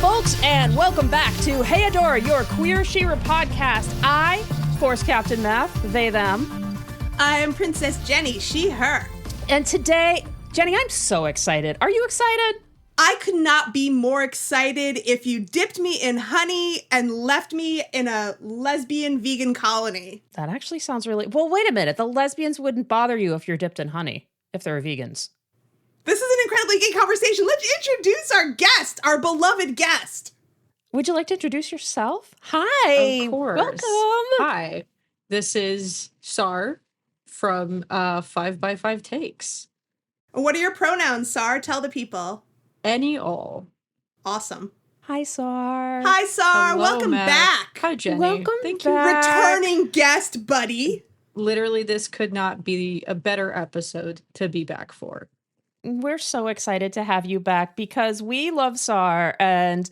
folks, and welcome back to Hey Adora, your Queer She-Ra podcast. I, Force Captain Meth, they, them. I am Princess Jenny, she, her. And today, Jenny, I'm so excited. Are you excited? I could not be more excited if you dipped me in honey and left me in a lesbian vegan colony. That actually sounds really... Well, wait a minute. The lesbians wouldn't bother you if you're dipped in honey, if they're vegans. This is an incredibly gay conversation. Let's introduce our guest, our beloved guest. Would you like to introduce yourself? Hi. Of course. Welcome. Hi. This is Sar from 5x5 Takes. What are your pronouns, Sar? Tell the people. Any, all. Awesome. Hi, Sar. Hi, Sar. Hello, Welcome Matt. back. Hi, Jenny. Welcome Thank back. Returning guest, buddy. Literally, this could not be a better episode to be back for. We're so excited to have you back because we love Sar, and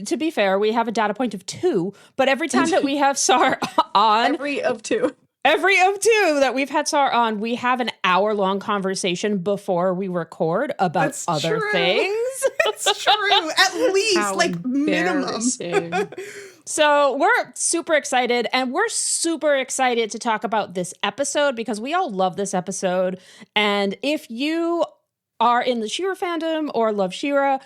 to be fair, we have a data point of 2, but every time that we have Sar on... Every of two that we've had Sar on, we have an hour-long conversation before we record about That's other true. things. It's true. At least, How minimum. embarrassing. So we're super excited, and we're super excited to talk about this episode because we all love this episode. And if you are in the She-Ra fandom or love She-Ra,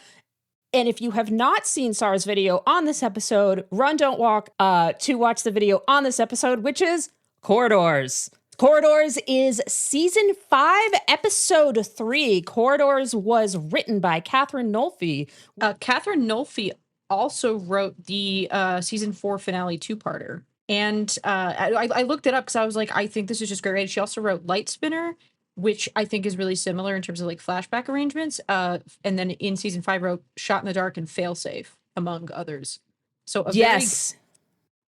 and if you have not seen Sar's video on this episode, run, don't walk to watch the video on this episode, which is Corridors. Corridors is season 5, episode 3. Corridors was written by Catherine Nolfi. Catherine Nolfi also wrote the season 4 finale 2-parter. And I looked it up because I was like, I think this is just great. She also wrote Light Spinner, which I think is really similar in terms of like flashback arrangements. And then in season 5 wrote Shot in the Dark and Failsafe, among others. So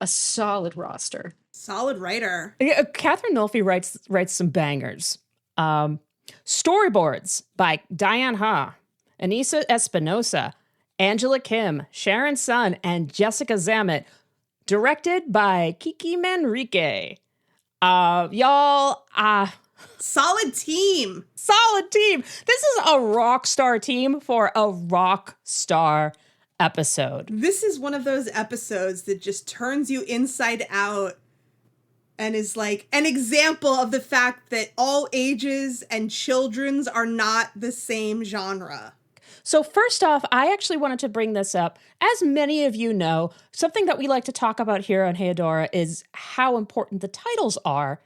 a solid roster. Solid writer. Yeah, Catherine Nolfi writes some bangers. Storyboards by Diane Ha, Anissa Espinosa, Angela Kim, Sharon Sun, and Jessica Zamet. Directed by Kiki Manrique. Y'all, Solid team. solid team. This is a rock star team for a rock star episode. This is one of those episodes that just turns you inside out and is like an example of the fact that all ages and children's are not the same genre. So first off, I actually wanted to bring this up. As many of you know, something that we like to talk about here on Hey Adora is how important the titles are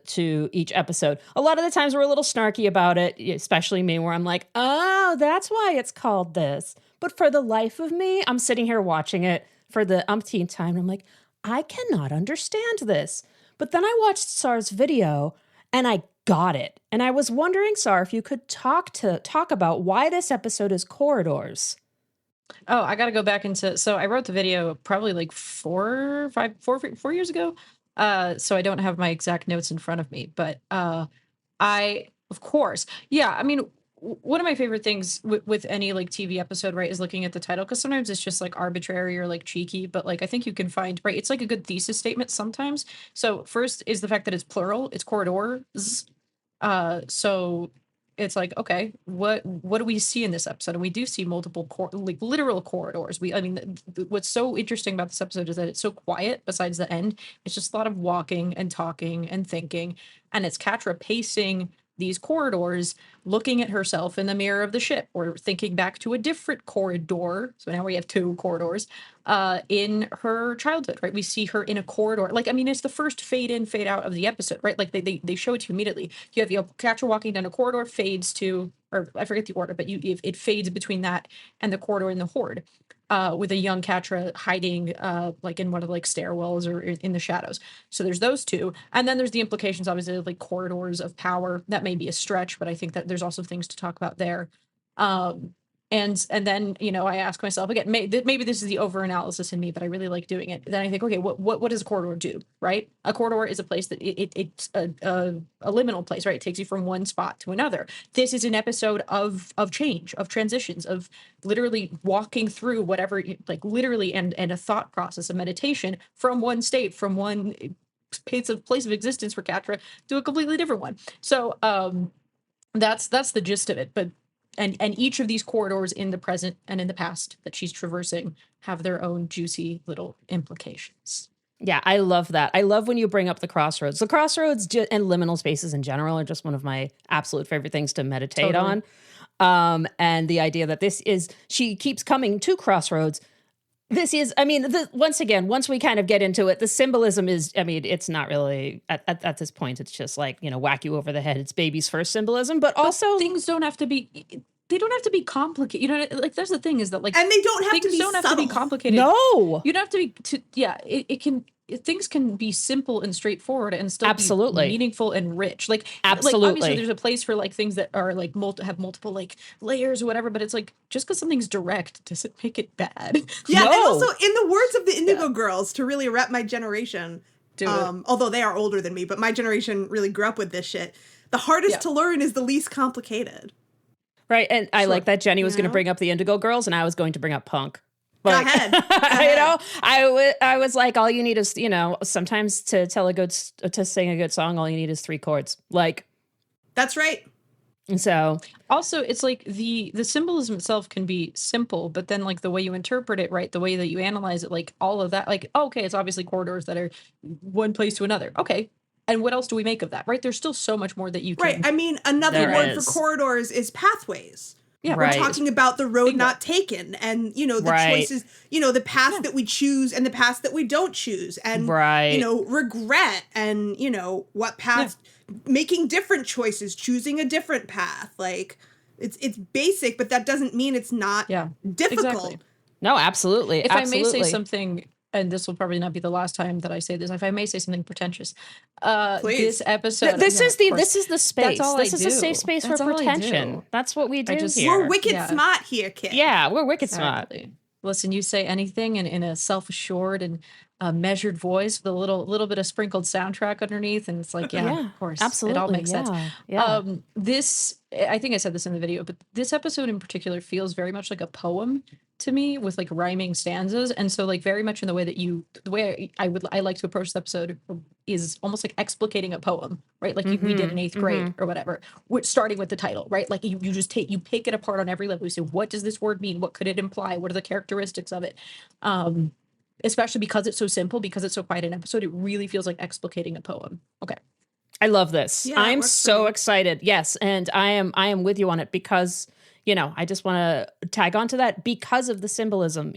to each episode. A lot of the times we're a little snarky about it, especially me, where I'm like, oh, that's why it's called this. But for the life of me, I'm sitting here watching it for the umpteenth time, and I'm like, I cannot understand this. But then I watched Sar's video, and I got it. And I was wondering, Sar, if you could talk about why this episode is Corridors. Oh, I got to go back into, so I wrote the video probably like 4 years ago. So I don't have my exact notes in front of me, but of course, yeah. I mean, one of my favorite things with any like TV episode, right, is looking at the title, because sometimes it's just like arbitrary or like cheeky, but like I think you can find, right, it's like a good thesis statement sometimes. So first is the fact that it's plural, it's corridors. So it's like, okay, what do we see in this episode? And we do see multiple like literal corridors. What's so interesting about this episode is that it's so quiet besides the end. It's just a lot of walking and talking and thinking, and it's Catra pacing these corridors, looking at herself in the mirror of the ship, or thinking back to a different corridor. So now we have 2 corridors in her childhood, right? We see her in a corridor. Like, I mean, it's the first fade in, fade out of the episode, right? Like they show it to you immediately. You have Catra walking down a corridor, fades to, or I forget the order, but it fades between that and the corridor in the Horde. With a young Catra hiding like in one of the like stairwells or in the shadows. So there's those 2. And then there's the implications, obviously, of like corridors of power. That may be a stretch, but I think that there's also things to talk about there. And then, you know, I ask myself again, maybe this is the over-analysis in me, but I really like doing it. Then I think, okay, what does a corridor do, right? A corridor is a place that it's a liminal place, right? It takes you from one spot to another. This is an episode of change, of transitions, of literally walking through whatever, like literally, and a thought process, a meditation from one state, from one place of existence for Catra to a completely different one. So that's the gist of it. But and each of these corridors in the present and in the past that she's traversing have their own juicy little implications. Yeah, I love that. I love when you bring up the crossroads. The crossroads and liminal spaces in general are just one of my absolute favorite things to meditate on. And the idea that she keeps coming to crossroads. This is, I mean, once again, once we kind of get into it, the symbolism is, I mean, it's not really, at this point, it's just like, whack you over the head. It's baby's first symbolism, but also things don't have to be, they don't have to be complicated. Like, that's the thing is that, like, and they don't have to things be don't subtle. have to be complicated. No. You don't have to be, things can be simple and straightforward and still absolutely be meaningful and rich. Like, absolutely. Like, obviously there's a place for like things that are like have multiple like layers or whatever, but it's like, just because something's direct doesn't make it bad. Yeah, no. And also in the words of the Indigo Girls, to really rep my generation, although they are older than me, but my generation really grew up with this shit. The hardest to learn is the least complicated. Right, and I like that Jenny was going to bring up the Indigo Girls, and I was going to bring up punk. Like, go ahead. Go ahead. I was like, all you need is, sometimes to sing a good song, all you need is 3 chords. Like, that's right. So also, it's like the symbolism itself can be simple, but then like the way you interpret it, right, the way that you analyze it, like all of that, like, okay, it's obviously corridors that are one place to another. Okay. And what else do we make of that, right? There's still so much more that you can. Right. I mean, another word for corridors is pathways. Yeah, we're talking about the road not taken and, the choices, the path that we choose and the path that we don't choose and, regret and, what path, making different choices, choosing a different path. Like, it's basic, but that doesn't mean it's not difficult. Exactly. No, absolutely. If I may say something, and this will probably not be the last time that I say this, if I may say something pretentious, this episode. This is the space. This is a safe space That's for pretension. That's what we do here. We're wicked smart here, kid. Yeah, we're wicked smart. Listen, you say anything in a self-assured and measured voice with a little bit of sprinkled soundtrack underneath, and it's like, of course, absolutely, it all makes sense. Yeah. This, I think I said this in the video, but this episode in particular feels very much like a poem to me, with like rhyming stanzas, and so like very much in the way that I like to approach the episode is almost like explicating a poem, right? Like we did in 8th grade or whatever, starting with the title, right? Like you pick it apart on every level. You say, what does this word mean? What could it imply? What are the characteristics of it? Especially because it's so simple, because it's so quiet an episode, it really feels like explicating a poem. Okay. I love this. Yeah, I'm so excited. Yes, and I am with you on it because, I just want to tag onto that because of the symbolism,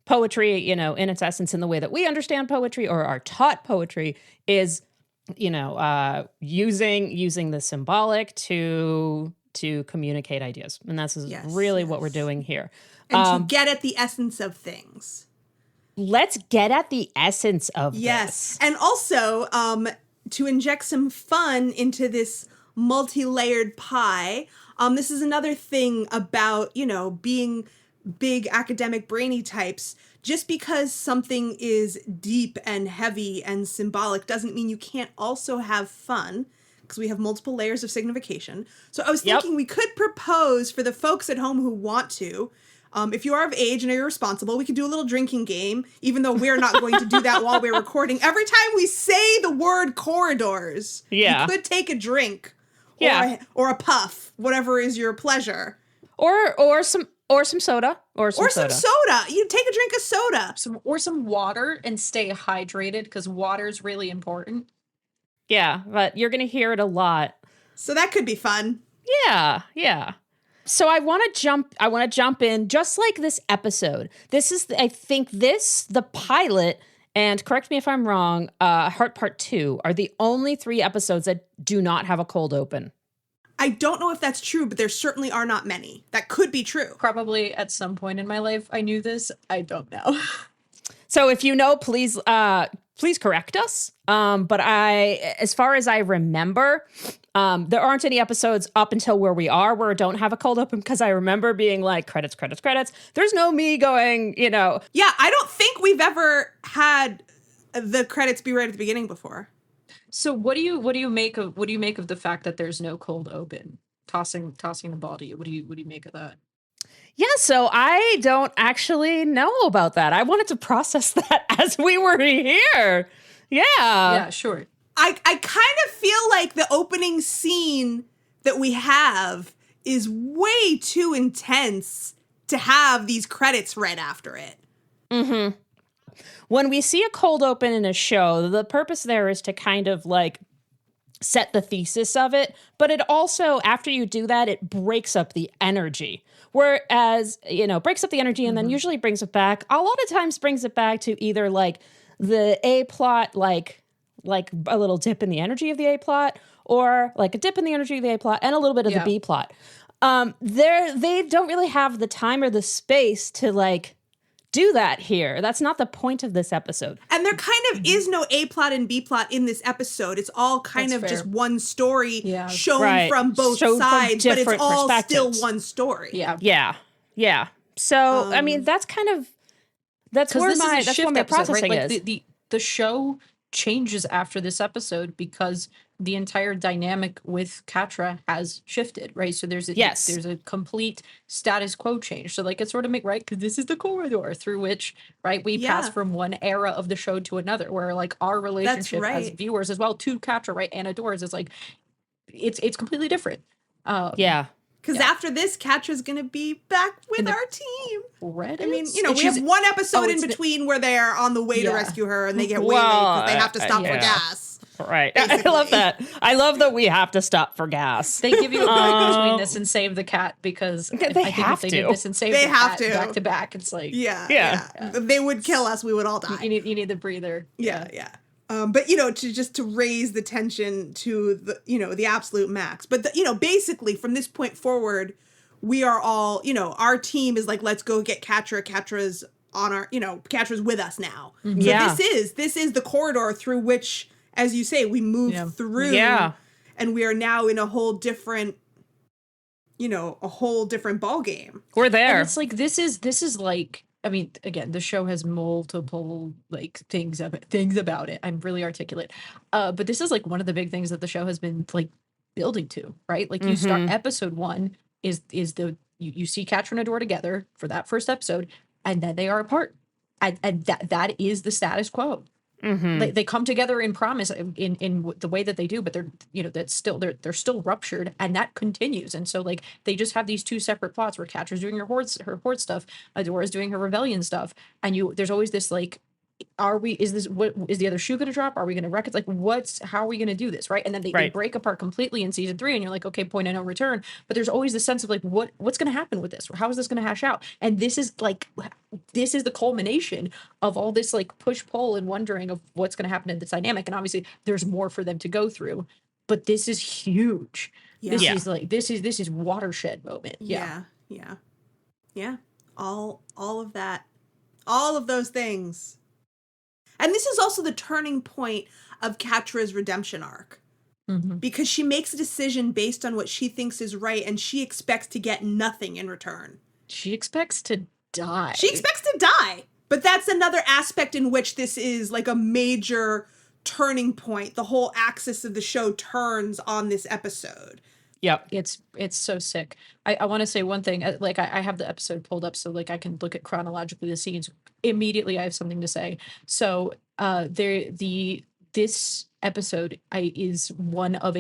poetry, in its essence, in the way that we understand poetry or are taught poetry is, using the symbolic to communicate ideas. And that's really what we're doing here. And to get at the essence of things. Let's get at the essence of this. And also, to inject some fun into this multi-layered pie, this is another thing about, being big academic brainy types. Just because something is deep and heavy and symbolic doesn't mean you can't also have fun, because we have multiple layers of signification. So I was thinking we could propose for the folks at home who want to, if you are of age and are responsible, we could do a little drinking game, even though we're not going to do that while we're recording. Every time we say the word corridors, you could take a drink or a puff, whatever is your pleasure. Or some soda. Or some soda. You take a drink of soda. Some water and stay hydrated, because water is really important. Yeah, but you're going to hear it a lot. So that could be fun. Yeah. So I want to jump in just like this episode. This is, I think the pilot, and correct me if I'm wrong, Heart Part 2 are the only 3 episodes that do not have a cold open. I don't know if that's true, but there certainly are not many. That could be true. Probably at some point in my life I knew this. I don't know. So if you know, please correct us. But as far as I remember, there aren't any episodes up until where we are where I don't have a cold open, because I remember being like, credits. There's no me going, Yeah, I don't think we've ever had the credits be right at the beginning before. So what do you make of the fact that there's no cold open? Tossing the ball to you. What do you make of that? Yeah, so I don't actually know about that. I wanted to process that as we were here. Yeah. Yeah, sure. I kind of feel like the opening scene that we have is way too intense to have these credits right after it. Mm-hmm. When we see a cold open in a show, the purpose there is to kind of like set the thesis of it, but it also, after you do that, it breaks up the energy. Whereas, breaks up the energy and then usually brings it back. A lot of times brings it back to either like the A plot, like a little dip in the energy of the A plot, or like a dip in the energy of the A plot and a little bit of the B plot. They don't really have the time or the space to like do that here. That's not the point of this episode. And there kind of is no A plot and B plot in this episode. It's all kind of just one story shown from both sides, but it's all still one story. Yeah. So, I mean, that's kind of, that's where my processing right? is. The show changes after this episode because the entire dynamic with Catra has shifted, right? So there's a complete status quo change. So like it's sort of right, because this is the corridor through which, right, we pass from one era of the show to another, where like our relationship as viewers as well to Catra, right, and Adora's is like it's completely different. Because after this, Catra's going to be back with our team. Credits? I mean, we have one episode in between where they are on the way to rescue her and they get waylaid because they have to stop for gas. Right. Basically. I love that. I love that we have to stop for gas. They give you a break between this and Save the Cat because I think if they did this and Save the Cat back to back, it's like... Yeah. They would kill us. We would all die. You need the breather. Yeah. But to raise the tension to the the absolute max. But basically from this point forward, we are all our team is like, let's go get Catra. Catra's on our Catra's with us now. Mm-hmm. So this is the corridor through which, as you say, we move through. Yeah. And we are now in a whole different ball game. We're there. And it's like this is like, I mean, again, the show has multiple like things about it. I'm really articulate. But this is like one of the big things that the show has been like building to, right? Like you start episode 1 is you see Catra and Adora together for that first episode, and then they are apart. And that is the status quo. Mm-hmm. They come together in promise in the way that they do, but they're that's still they're still ruptured, and that continues. And so like they just have these two separate plots where Catra's doing her horde stuff, Adora's doing her rebellion stuff, and there's always this like, what is the other shoe going to drop? Are we going to wreck it? Like how are we going to do this, right? And then they break apart completely in season 3, and you're like, okay, point of no return. But there's always this sense of like, what's going to happen with this? How is this going to hash out? And this is the culmination of all this like push pull and wondering of what's going to happen in this dynamic. And obviously there's more for them to go through, but this is huge. This is watershed moment. Yeah. All of that, all of those things. And this is also the turning point of Catra's redemption arc. Mm-hmm. Because she makes a decision based on what she thinks is right, and she expects to get nothing in return. She expects to die. But that's another aspect in which this is like a major turning point. The whole axis of the show turns on this episode. Yep. It's so sick. I want to say one thing. Like I have the episode pulled up so like I can look at chronologically the scenes. Immediately I have something to say. So this episode is one of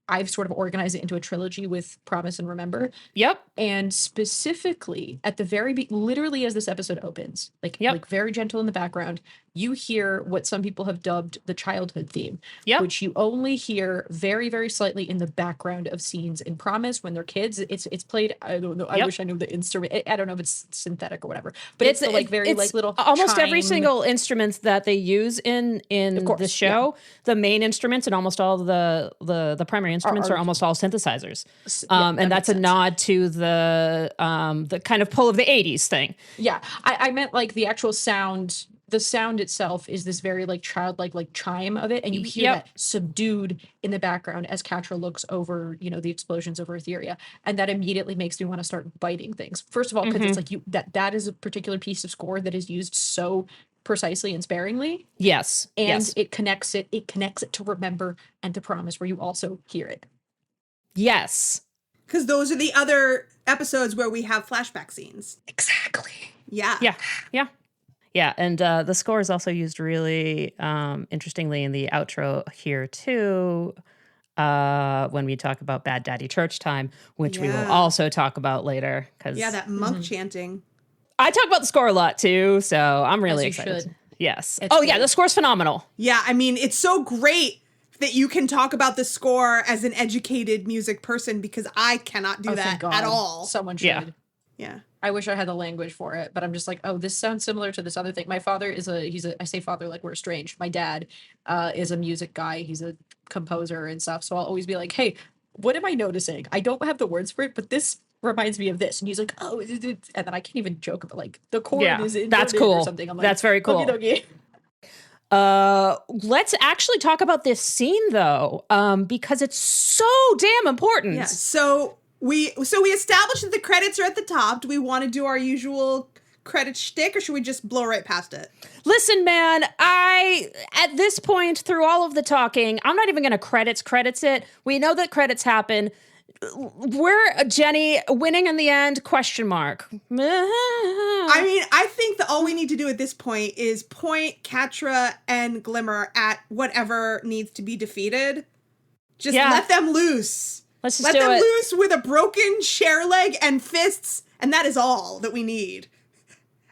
I've sort of organized it into a trilogy with Promise and Remember. Yep. And specifically at the very literally as this episode opens, like very gentle in the background, you hear what some people have dubbed the childhood theme, which you only hear very, very slightly in the background of scenes in Promise when they're kids. It's played, I don't know, I wish I knew the instrument. I don't know if it's synthetic or whatever, but it's little almost chime. Every single instrument that they use in the show, the main instruments and almost all the primary instruments are almost all synthesizers. And that's a nod to the kind of pull of the 80s thing. Yeah. I meant like the actual sound. The sound itself is this very like childlike like chime of it, and you hear that subdued in the background as Catra looks over the explosions over Etheria, and that immediately makes me want to start biting things. First of all, because it's like that is a particular piece of score that is used so precisely and sparingly. Yes, and it connects it to Remember and to Promise, where you also hear it. Yes, because those are the other episodes where we have flashback scenes. Exactly. Yeah. Yeah, and the score is also used really interestingly in the outro here too. when we talk about Bad Daddy Church Time, which we will Yeah. also talk about later. Because Yeah, that monk chanting. I talk about the score a lot too, so I'm really As you excited. should. Yes. It's Yeah, good. the score's phenomenal. Yeah, I mean, it's so great that you can talk about the score as an educated music person, because I cannot do Thank that at God. all. Someone should. Yeah. Yeah. I wish I had the language for it, but I'm just like, oh, this sounds similar to this other thing. My father is I say father like we're estranged. My dad is a music guy. He's a composer and stuff. So I'll always be like, hey, what am I noticing? I don't have the words for it, but this reminds me of this. And he's like, oh, and then I can't even joke about like the chord Yeah, is that's inverted cool. or something. I'm like, That's very cool. Okie Let's actually talk about this scene though, because it's so damn important. Yeah. So we established that the credits are at the top. Do we want to do our usual credit shtick, or should we just blow right past it? Listen, man, at this point, through all of the talking, I'm not even going to credits it. We know that credits happen. We're Jenny winning in the end, question mark. I mean, I think that all we need to do at this point is point Catra and Glimmer at whatever needs to be defeated. Just let them loose. Let's just let do them it. loose with a broken chair leg and fists, and that is all that we need.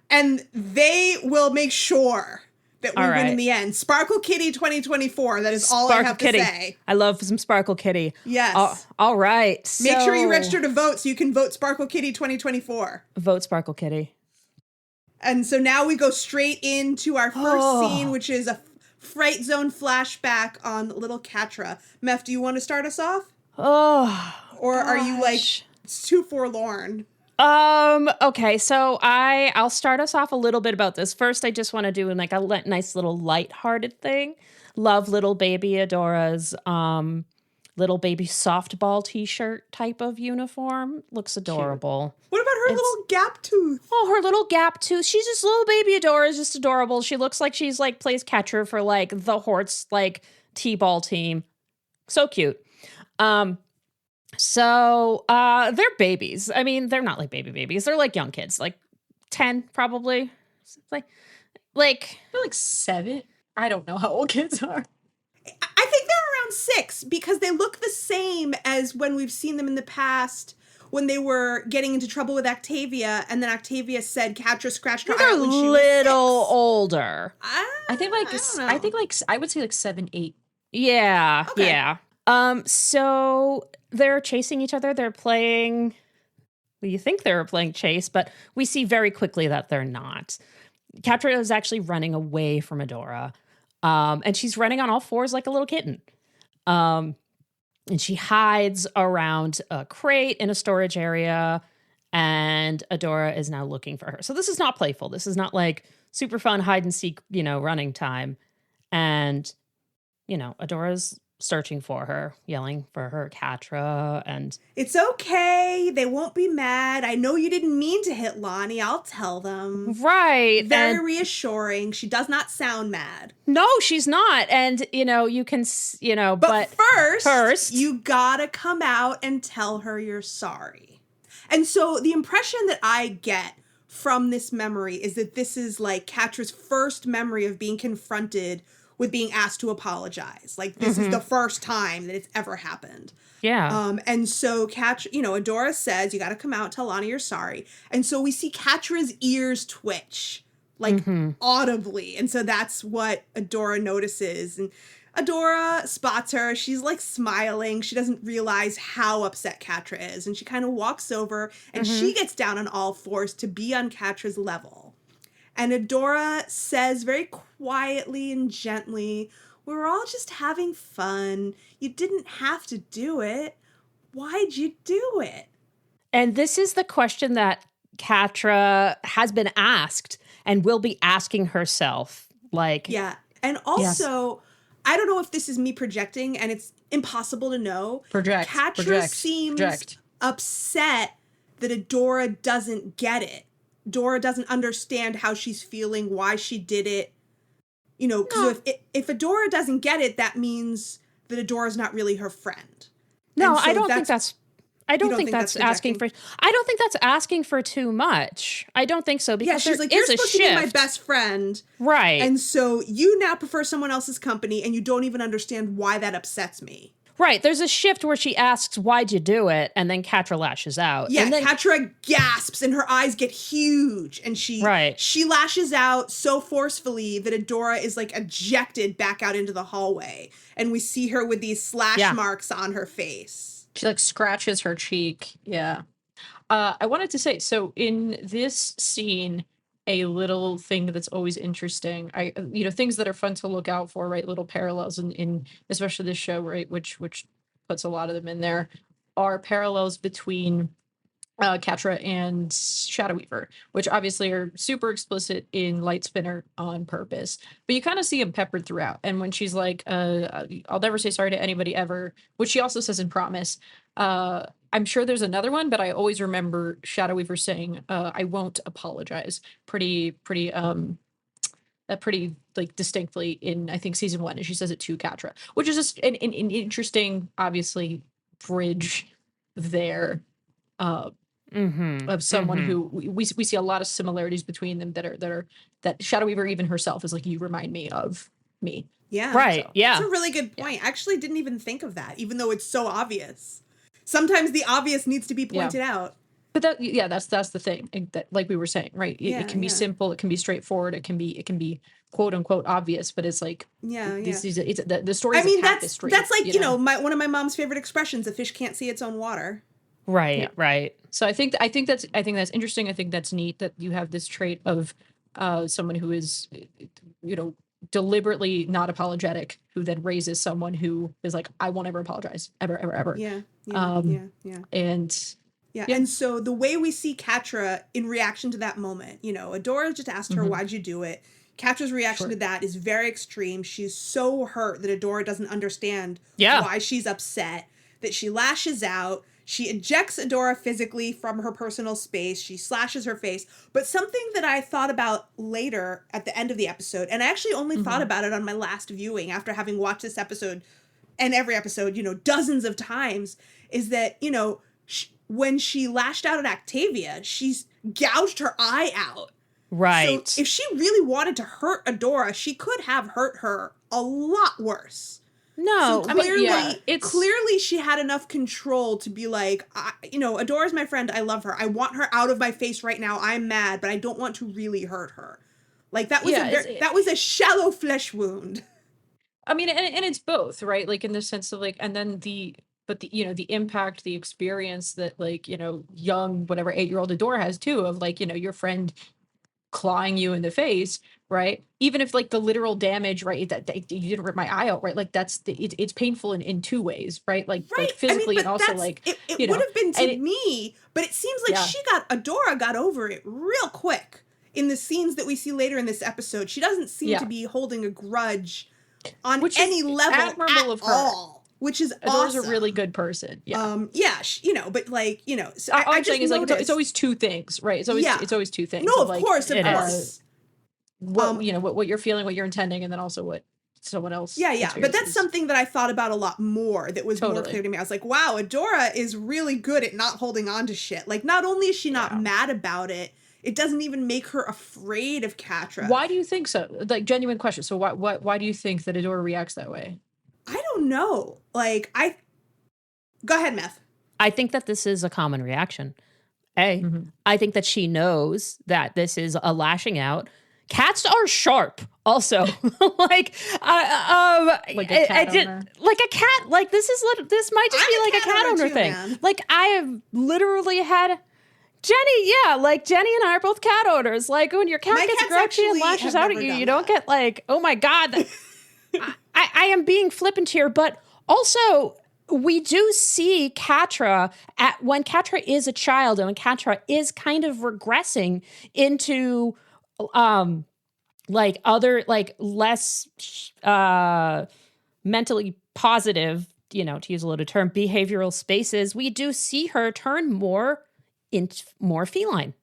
And they will make sure that we win in the end. Sparkle Kitty 2024. That is all I have to say. I love some Sparkle Kitty. Yes. All right. Make sure you register to vote so you can vote Sparkle Kitty 2024. Vote Sparkle Kitty. And so now we go straight into our first scene, which is a Fright Zone flashback on little Catra. Meph, do you want to start us off? Or are you like, it's too forlorn? Okay, so I'll start us off a little bit about this. First, I just want to do like a nice little lighthearted thing. Love little baby Adora's little baby softball t-shirt type of uniform. Looks adorable. What about her little gap tooth? Oh, her little gap tooth. She's just little baby Adora is just adorable. She looks like she's like plays catcher for like the Hortz like t-ball team. So cute. So they're babies. I mean, they're not like babies. They're like young kids, like 10 probably. Like They're like 7. I don't know how old kids are. I think they're around 6 because they look the same as when we've seen them in the past when they were getting into trouble with Octavia, and then Octavia said Catra scratched her eye they're when she was little 6. older. I think I would say like 7, 8. Yeah, Okay. yeah. So they're chasing each other. They're playing. Well, you think they were playing chase, but we see very quickly that they're not. Catra is actually running away from Adora, and she's running on all fours like a little kitten. And she hides around a crate in a storage area, and Adora is now looking for her. So this is not playful. This is not like super fun hide and seek, running time. And, Adora's searching for her, yelling for her Catra, and It's okay. They won't be mad. I know you didn't mean to hit Lonnie. I'll tell them. right. Very and reassuring. She does not sound mad. no, she's not. And, you can, But first, first- you gotta come out and tell her you're sorry. And so the impression that I get from this memory is that this is like Catra's first memory of being confronted with being asked to apologize. Like this is the first time that it's ever happened. yeah. And so Adora says, you got to come out, tell Lonnie you're sorry. And so we see Catra's ears twitch, like audibly. And so that's what Adora notices. And Adora spots her. She's like smiling. She doesn't realize how upset Catra is. And she kind of walks over and she gets down on all fours to be on Catra's level. And Adora says very quietly and gently, we're all just having fun. You didn't have to do it. Why'd you do it? And this is the question that Catra has been asked and will be asking herself. Like, Yeah. And also, I don't know if this is me projecting, and it's impossible to know. Catra seems upset that Adora doesn't get it. Dora doesn't understand how she's feeling, why she did it. Because if Adora doesn't get it, that means that Adora's not really her friend. No, And so I don't think that's. I don't think that's asking for. I don't think that's asking for too much. I don't think so because she's there like, you're is a supposed shift. to be my best friend, right? and so you now prefer someone else's company, and you don't even understand why that upsets me. Right. There's a shift where she asks, why'd you do it? And then Catra lashes out. Yeah, and then Catra gasps and her eyes get huge. And she lashes out so forcefully that Adora is like ejected back out into the hallway. And we see her with these slash marks on her face. She like scratches her cheek. Yeah. I wanted to say, so in this scene, a little thing that's always interesting, things that are fun to look out for, right? Little parallels in especially this show, right? Which puts a lot of them in there, are parallels between Catra and Shadow Weaver, which obviously are super explicit in Light Spinner on purpose, but you kind of see them peppered throughout. And when she's like, I'll never say sorry to anybody ever, which she also says in Promise, I'm sure there's another one, but I always remember Shadow Weaver saying, I won't apologize pretty like distinctly in, I think, season 1. And she says it to Catra, which is just an interesting, obviously, bridge there. Of someone who we see a lot of similarities between them that Shadow Weaver even herself is like, you remind me of me. Yeah. Right. Yeah. That's a really good point. I actually didn't even think of that, even though it's so obvious. Sometimes the obvious needs to be pointed out. But that's the thing that, like we were saying, right? It can be simple, it can be straightforward, it can be quote unquote obvious, but it's like the story. I mean, that's like one of my mom's favorite expressions: "A fish can't see its own water." Right. Right. So I think that's interesting. I think that's neat that you have this trait of someone who is, deliberately not apologetic, who then raises someone who is like, I won't ever apologize, ever. Yeah. And so the way we see Catra in reaction to that moment, Adora just asked her, why'd you do it? Catra's reaction to that is very extreme. She's so hurt that Adora doesn't understand why she's upset, that she lashes out. She ejects Adora physically from her personal space. She slashes her face. But something that I thought about later at the end of the episode, and I actually only thought about it on my last viewing after having watched this episode and every episode, dozens of times, is that, when she lashed out at Octavia, she's gouged her eye out. Right. So if she really wanted to hurt Adora, she could have hurt her a lot worse. No, so clearly she had enough control to be like, Adora's my friend. I love her. I want her out of my face right now. I'm mad, but I don't want to really hurt her. Like that was that was a shallow flesh wound. I mean, and it's both, right? Like in the sense of like, and then the impact, the experience that like, young, whatever 8-year-old Adora has too, of like, your friend clawing you in the face, right? Even if like the literal damage, right, that you didn't rip my eye out, right? Like that's it's painful in 2 ways, right? Like physically, and also like it would have been to me, but it seems like Adora got over it real quick in the scenes that we see later in this episode. She doesn't seem to be holding a grudge on any level admirable of her. All. Which is Adora's awesome. a really good person. Yeah. But like, so all I'm just saying is like noticed, it's always 2 things, right? It's always 2 things. No, of like, course. What you're feeling, what you're intending, and then also what someone else. Yeah. But that's something that I thought about a lot more. That was more clear to me. I was like, wow, Adora is really good at not holding on to shit. Like, not only is she not mad about it, it doesn't even make her afraid of Catra. Why do you think so? Like, genuine question. So why do you think that Adora reacts that way? I don't know. Like, go ahead, Meth. I think that this is a common reaction. I think that she knows that this is a lashing out. Cats are sharp also. like a cat owner. Like a cat. Like this might just be like a cat owner thing. Man. Like I have literally had Jenny, like Jenny and I are both cat owners. Like when your cat gets grouchy and lashes out at you, you don't get like, oh my God. I am being flippant here, but also we do see Catra when Catra is a child and when Catra is kind of regressing into like other like less mentally positive, to use a loaded term, behavioral spaces. We do see her turn more feline.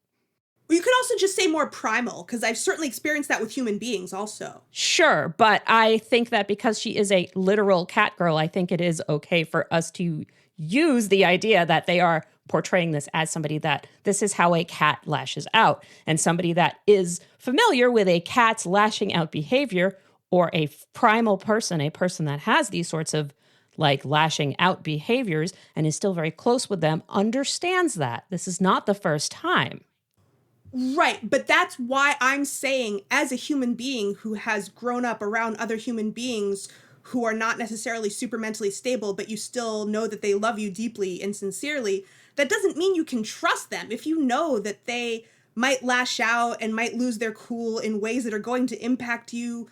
You could also just say more primal, because I've certainly experienced that with human beings also. Sure, but I think that because she is a literal cat girl, I think it is okay for us to use the idea that they are portraying this as somebody that this is how a cat lashes out, and somebody that is familiar with a cat's lashing out behavior, or a primal person, a person that has these sorts of like lashing out behaviors and is still very close with them, understands that. This is not the first time. Right, but that's why I'm saying, as a human being who has grown up around other human beings who are not necessarily super mentally stable, but you still know that they love you deeply and sincerely, that doesn't mean you can trust them. If you know that they might lash out and might lose their cool in ways that are going to impact you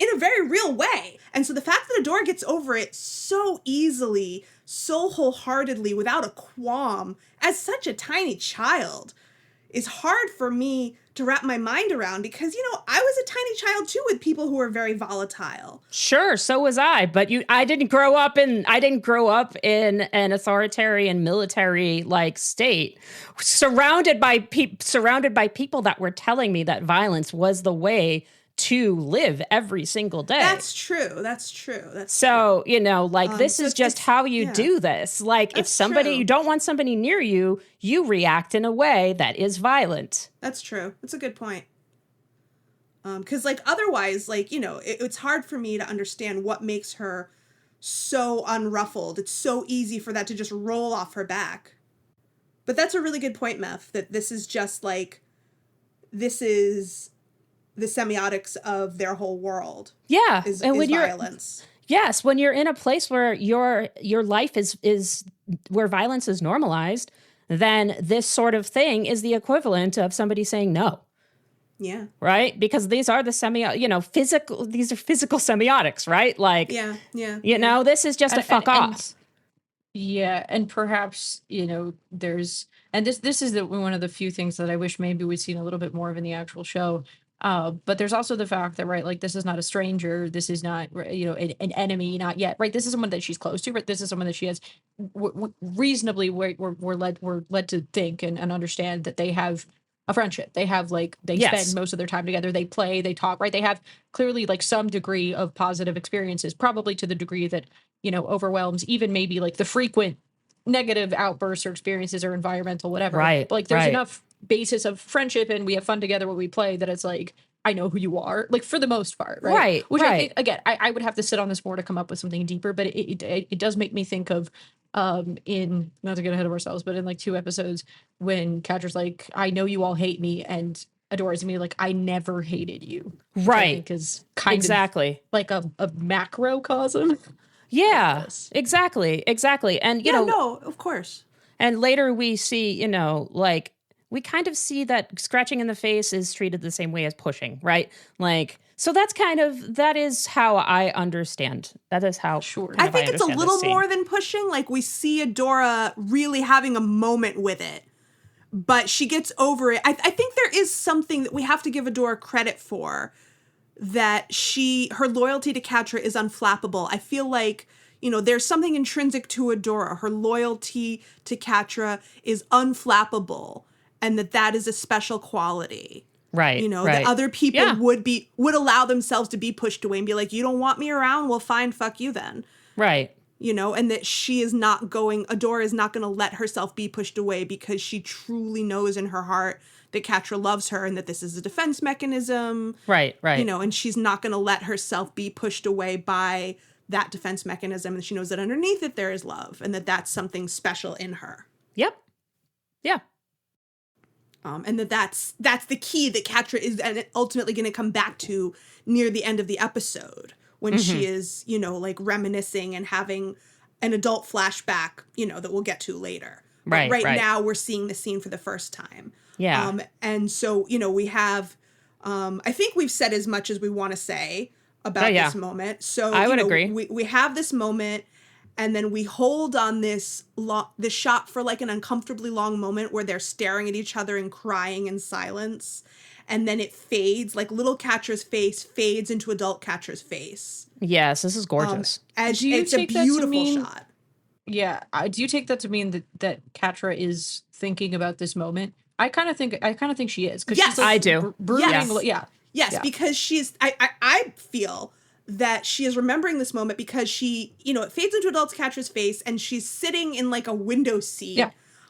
in a very real way. And so the fact that Adora gets over it so easily, so wholeheartedly, without a qualm, as such a tiny child, is hard for me to wrap my mind around because, you know, I was a tiny child too with people who were very volatile. Sure, so was I, but I didn't grow up in an authoritarian military like state, surrounded by people that were telling me that violence was the way to live every single day. That's true. So, you know, like this is just how you do this. Like if somebody, you don't want somebody near you, you react in a way that is violent. That's true. That's a good point. Because like otherwise, like, you know, it's hard for me to understand what makes her so unruffled. It's so easy for that to just roll off her back. But that's a really good point, Meth, that this is just like, this is the semiotics of their whole world. Yeah. Is violence. Yes. When you're in a place where your life is where violence is normalized, then this sort of thing is the equivalent of somebody saying no. Yeah. Right? Because these are the these are physical semiotics, right? Like, you know, this is just a fuck off. Yeah. And perhaps, you know, this is one of the few things that I wish maybe we'd seen a little bit more of in the actual show. But there's also the fact that, right, like this is not a stranger. This is not, you know, an enemy, not yet, right? This is someone that she's close to, right? This is someone that she has reasonably, we're led to think and understand that they have a friendship. They have they spend most of their time together. They play, they talk, right? They have clearly like some degree of positive experiences, probably to the degree that, you know, overwhelms even maybe like the frequent negative outbursts or experiences or environmental, whatever. Right. But like there's enough basis of friendship and we have fun together when we play that it's like, I know who you are, like for the most part, right? Right. Which I think, again, I would have to sit on this more to come up with something deeper, but it does make me think of in, not to get ahead of ourselves, but in like 2 episodes when Catra's like, I know you all hate me, and Adora's me like, I never hated you. Right. Because kind of like a macrocosm. Yeah, exactly. And, you know, no, of course. And later we see, you know, like we kind of see that scratching in the face is treated the same way as pushing, right? Like, so that is how I understand. That is how I think it's a little more than pushing. Like we see Adora really having a moment with it, but she gets over it. I think there is something that we have to give Adora credit for, that her loyalty to Catra is unflappable. I feel like, you know, there's something intrinsic to Adora. Her loyalty to Catra is unflappable, and that is a special quality. Right. You know, that other people would allow themselves to be pushed away and be like, you don't want me around? Well, fine, fuck you then. Right. You know, and that Adora is not going to let herself be pushed away because she truly knows in her heart that Catra loves her and that this is a defense mechanism. Right. You know, and she's not going to let herself be pushed away by that defense mechanism. And she knows that underneath it there is love, and that's something special in her. Yep. Yeah. And that's the key that Catra is ultimately going to come back to near the end of the episode, when she is, you know, like reminiscing and having an adult flashback, you know, that we'll get to later. But right now we're seeing the scene for the first time. Yeah. And so, you know, we have, I think we've said as much as we want to say about this moment. So I would agree. We have this moment, and then we hold on this shot for like an uncomfortably long moment where they're staring at each other and crying in silence. And then it fades, like little Catra's face fades into adult Catra's face. Yes, this is gorgeous. It's a beautiful shot. Yeah. Do you take that to mean that Catra is thinking about this moment? I kind of think she is. Yes, she's like I do. Yes, because she's, I feel that she is remembering this moment because she, you know, it fades into adult Catra's face and she's sitting in like a window seat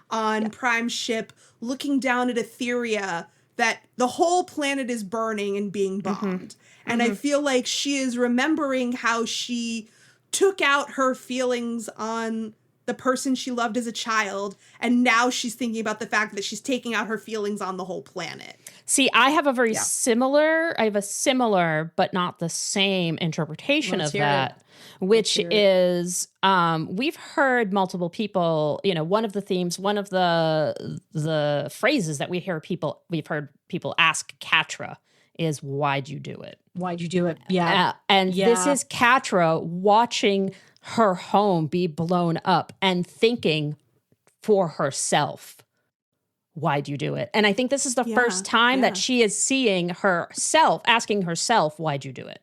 on Prime's ship, looking down at Etheria, that the whole planet is burning and being bombed. And I feel like she is remembering how she took out her feelings on the person she loved as a child, and now she's thinking about the fact that she's taking out her feelings on the whole planet. See, I have a similar but not the same interpretation of that, which is we've heard multiple people, one of the themes, one of the phrases that we've heard people ask Catra is, why'd you do it? Why'd you do it? Yeah. This is Catra watching her home be blown up and thinking for herself, why'd you do it? And I think this is the first time that she is seeing herself, asking herself, why'd you do it?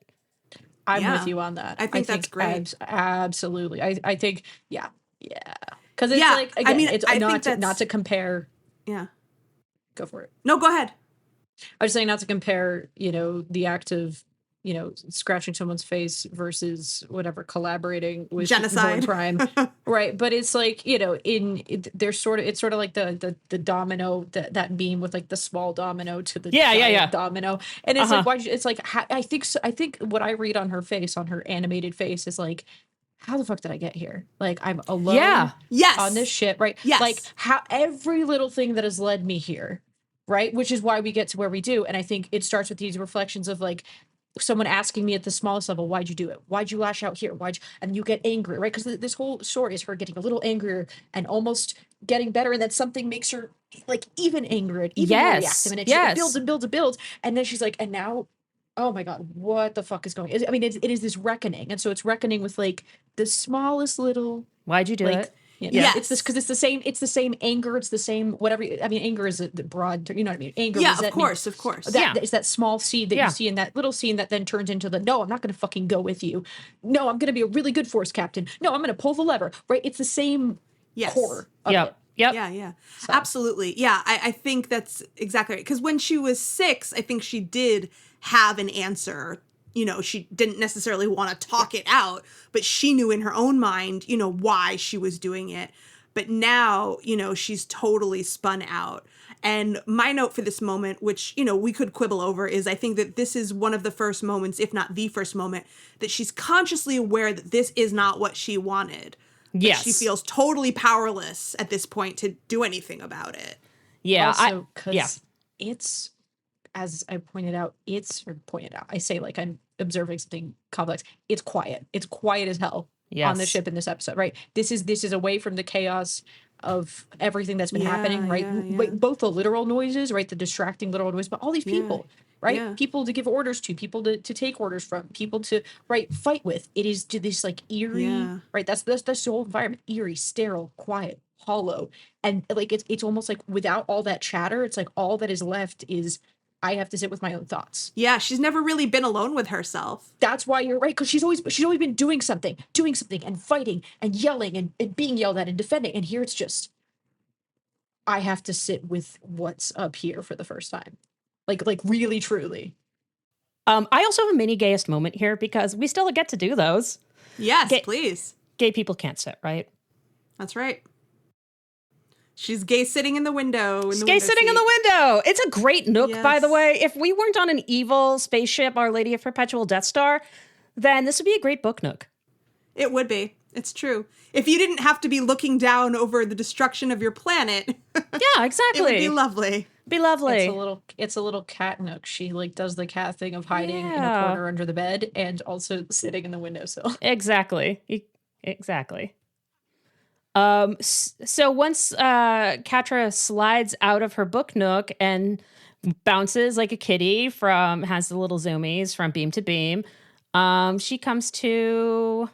I'm with you on that. I think that's great. Absolutely. I think, yeah. Because it's like, again, it's not to compare. Yeah. Go for it. No, go ahead. I was saying not to compare, the act of, scratching someone's face versus whatever, collaborating with genocide crime. Right. But it's like, it's sort of like the domino, that beam with like the small domino to the giant domino. And it's I think what I read on her face, on her animated face, is like, how the fuck did I get here? Like, I'm alone on this ship, right? Yes. Like, how every little thing that has led me here, right? Which is why we get to where we do. And I think it starts with these reflections of like, someone asking me at the smallest level, why'd you do it? Why'd you lash out here? And you get angry, right? Because this whole story is her getting a little angrier and almost getting better. And then something makes her like even angrier and even more reactive. And it builds and builds and builds. And then she's like, and now, oh my God, what the fuck is going on? I mean, it is this reckoning. And so it's reckoning with like the smallest little. Why'd you do it? Yeah, it's this because it's the same anger. It's the same whatever. I mean, anger is a broad. You know what I mean? Anger. Yeah, of course. It's that small seed that you see in that little scene that then turns into the no. I'm not going to fucking go with you. No, I'm going to be a really good force captain. No, I'm going to pull the lever. Right? It's the same core. Yep. Yeah. So. Absolutely. Yeah, I think that's exactly right. Because when she was 6, I think she did have an answer. She didn't necessarily want to talk it out, but she knew in her own mind, why she was doing it. But now, she's totally spun out. And my note for this moment, which, we could quibble over, is I think that this is one of the first moments, if not the first moment, that she's consciously aware that this is not what she wanted. Yes. She feels totally powerless at this point to do anything about it. Yeah. Also, it's, as I pointed out, I say like I'm observing something complex. It's quiet. It's quiet as hell on the ship in this episode, right? This is away from the chaos of everything that's been happening, right? Both the literal noises, right? The distracting literal noise, but all these people, right? Yeah. People to give orders to, people to take orders from, people to fight with. It is to this like eerie, right? That's the whole environment. Eerie, sterile, quiet, hollow. And like it's almost like without all that chatter, it's like all that is left is I have to sit with my own thoughts. Yeah, she's never really been alone with herself. That's why you're right, because she's always been doing something and fighting and yelling and being yelled at and defending. And here it's just, I have to sit with what's up here for the first time. Like really, truly. I also have a mini gayest moment here because we still get to do those. Yes, please. Gay people can't sit, right? That's right. She's gay sitting in the window. She's gay sitting in the window. It's a great nook, by the way. If we weren't on an evil spaceship, Our Lady of Perpetual Death Star, then this would be a great book nook. It would be. It's true. If you didn't have to be looking down over the destruction of your planet. Yeah, exactly. It would be lovely. Be lovely. It's a little cat nook. She like does the cat thing of hiding in a corner under the bed and also sitting in the windowsill. Exactly. So once Catra slides out of her book nook and bounces like a kitty has the little zoomies from beam to beam, she comes to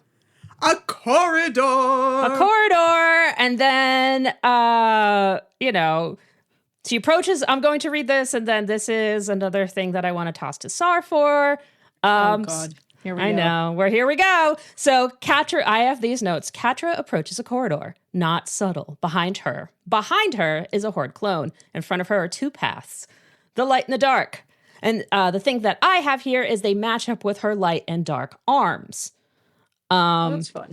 a corridor, and then she approaches. I'm going to read this, and then this is another thing that I want to toss to Sar for. Oh God. Here we go. I know. Here we go. So Catra, I have these notes. Catra approaches a corridor, not subtle. Behind her is a Horde clone. In front of her are 2 paths, the light and the dark. And the thing that I have here is they match up with her light and dark arms. That's fun.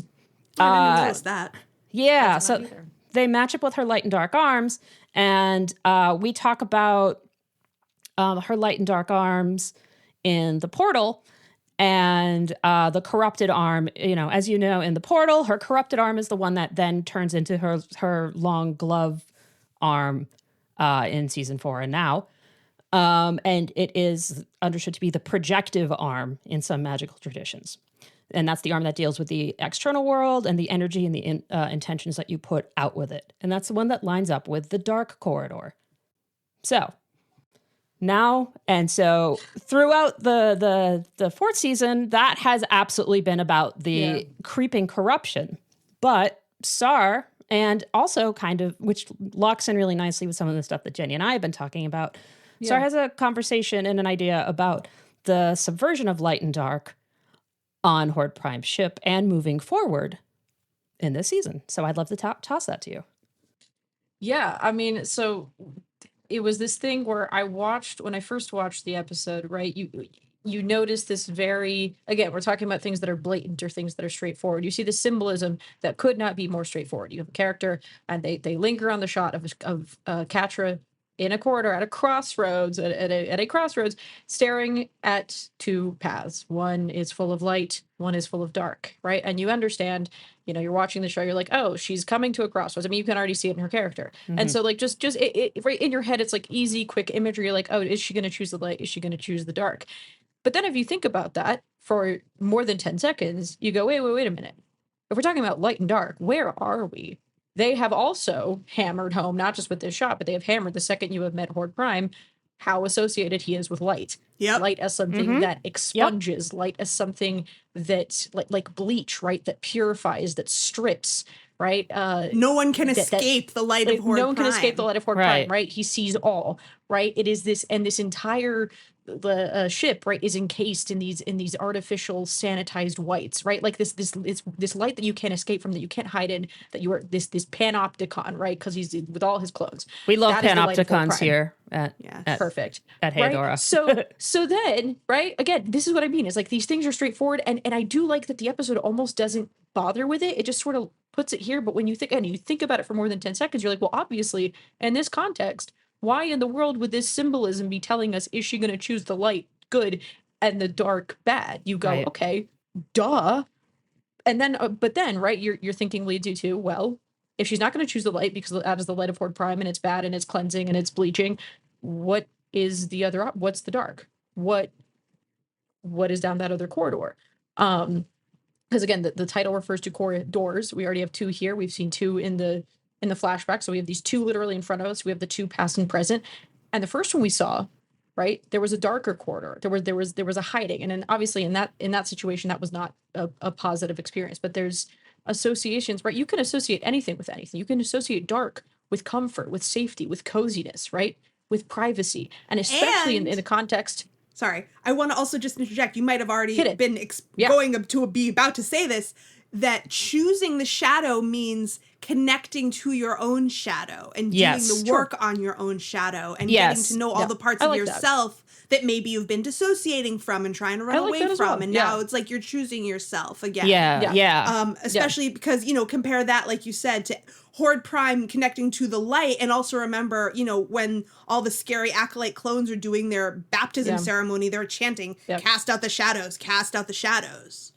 I didn't notice that. Yeah, so they match up with her light and dark arms. And we talk about her light and dark arms in the portal. And the corrupted arm, as you know, in the portal, her corrupted arm is the one that then turns into her long glove arm in season 4 and now. And it is understood to be the projective arm in some magical traditions. And that's the arm that deals with the external world and the energy and the intentions that you put out with it. And that's the one that lines up with the dark corridor. So throughout the 4th season, that has absolutely been about the creeping corruption. But Sar, and also kind of, which locks in really nicely with some of the stuff that Jenny and I have been talking about, Sar has a conversation and an idea about the subversion of light and dark on Horde Prime's ship and moving forward in this season. So I'd love to toss that to you. Yeah, I mean, so it was this thing where when I first watched the episode, right? You notice this again, we're talking about things that are blatant or things that are straightforward. You see the symbolism that could not be more straightforward. You have a character and they linger on the shot of Catra in a corridor at a crossroads, at a crossroads, staring at two paths. One is full of light, one is full of dark, right? And you understand, you're watching the show, you're like, oh, she's coming to a crossroads. I mean, you can already see it in her character. Mm-hmm. And so like, just right in your head, it's like easy, quick imagery. You're like, oh, is she going to choose the light? Is she going to choose the dark? But then if you think about that for more than 10 seconds, you go, wait a minute. If we're talking about light and dark, where are we? They have also hammered home, not just with this shot, but they have hammered the second you have met Horde Prime, how associated he is with light. Yep. Light as something that expunges, light as something that, like bleach, right? That purifies, that strips, right? No one can escape the light of Horde Prime. No one can escape the light of Horde Prime, right? He sees all, right? It is this, and this entire ship, right, is encased in these artificial sanitized whites, right? Like this light that you can't escape from, that you can't hide in, that you are this panopticon, right? Because he's with all his clones. We love panopticons here at perfect at Heodora. Right? So then, right, again, this is what I mean, is like these things are straightforward, and I do like that the episode almost doesn't bother with it. It just sort of puts it here. But when you think about it for more than 10 seconds, you're like, well, obviously in this context, why in the world would this symbolism be telling us, is she going to choose the light good and the dark bad? You go, okay, duh. And then, but then, right, your thinking leads you to, well, if she's not going to choose the light because that is the light of Horde Prime and it's bad and it's cleansing and it's bleaching, what is the other? What's the dark? What is down that other corridor? Because again, the title refers to corridors. We already have two here. We've seen two in the flashback. So we have these two literally in front of us. We have the two past and present. And the first one we saw, right, there was a darker corridor. There was a hiding. And then obviously in that situation, that was not a positive experience. But there's associations, right? You can associate anything with anything. You can associate dark with comfort, with safety, with coziness, right? With privacy. And especially in the context. Sorry, I want to also just interject. You might have already been going up to be about to say this, that choosing the shadow means connecting to your own shadow and doing the work on your own shadow and getting to know all the parts of yourself that maybe you've been dissociating from and trying to run away from. Well. And now it's like you're choosing yourself again. Especially because, compare that, like you said, to Horde Prime connecting to the light. And also remember, when all the scary Acolyte clones are doing their baptism ceremony, they're chanting, cast out the shadows, cast out the shadows.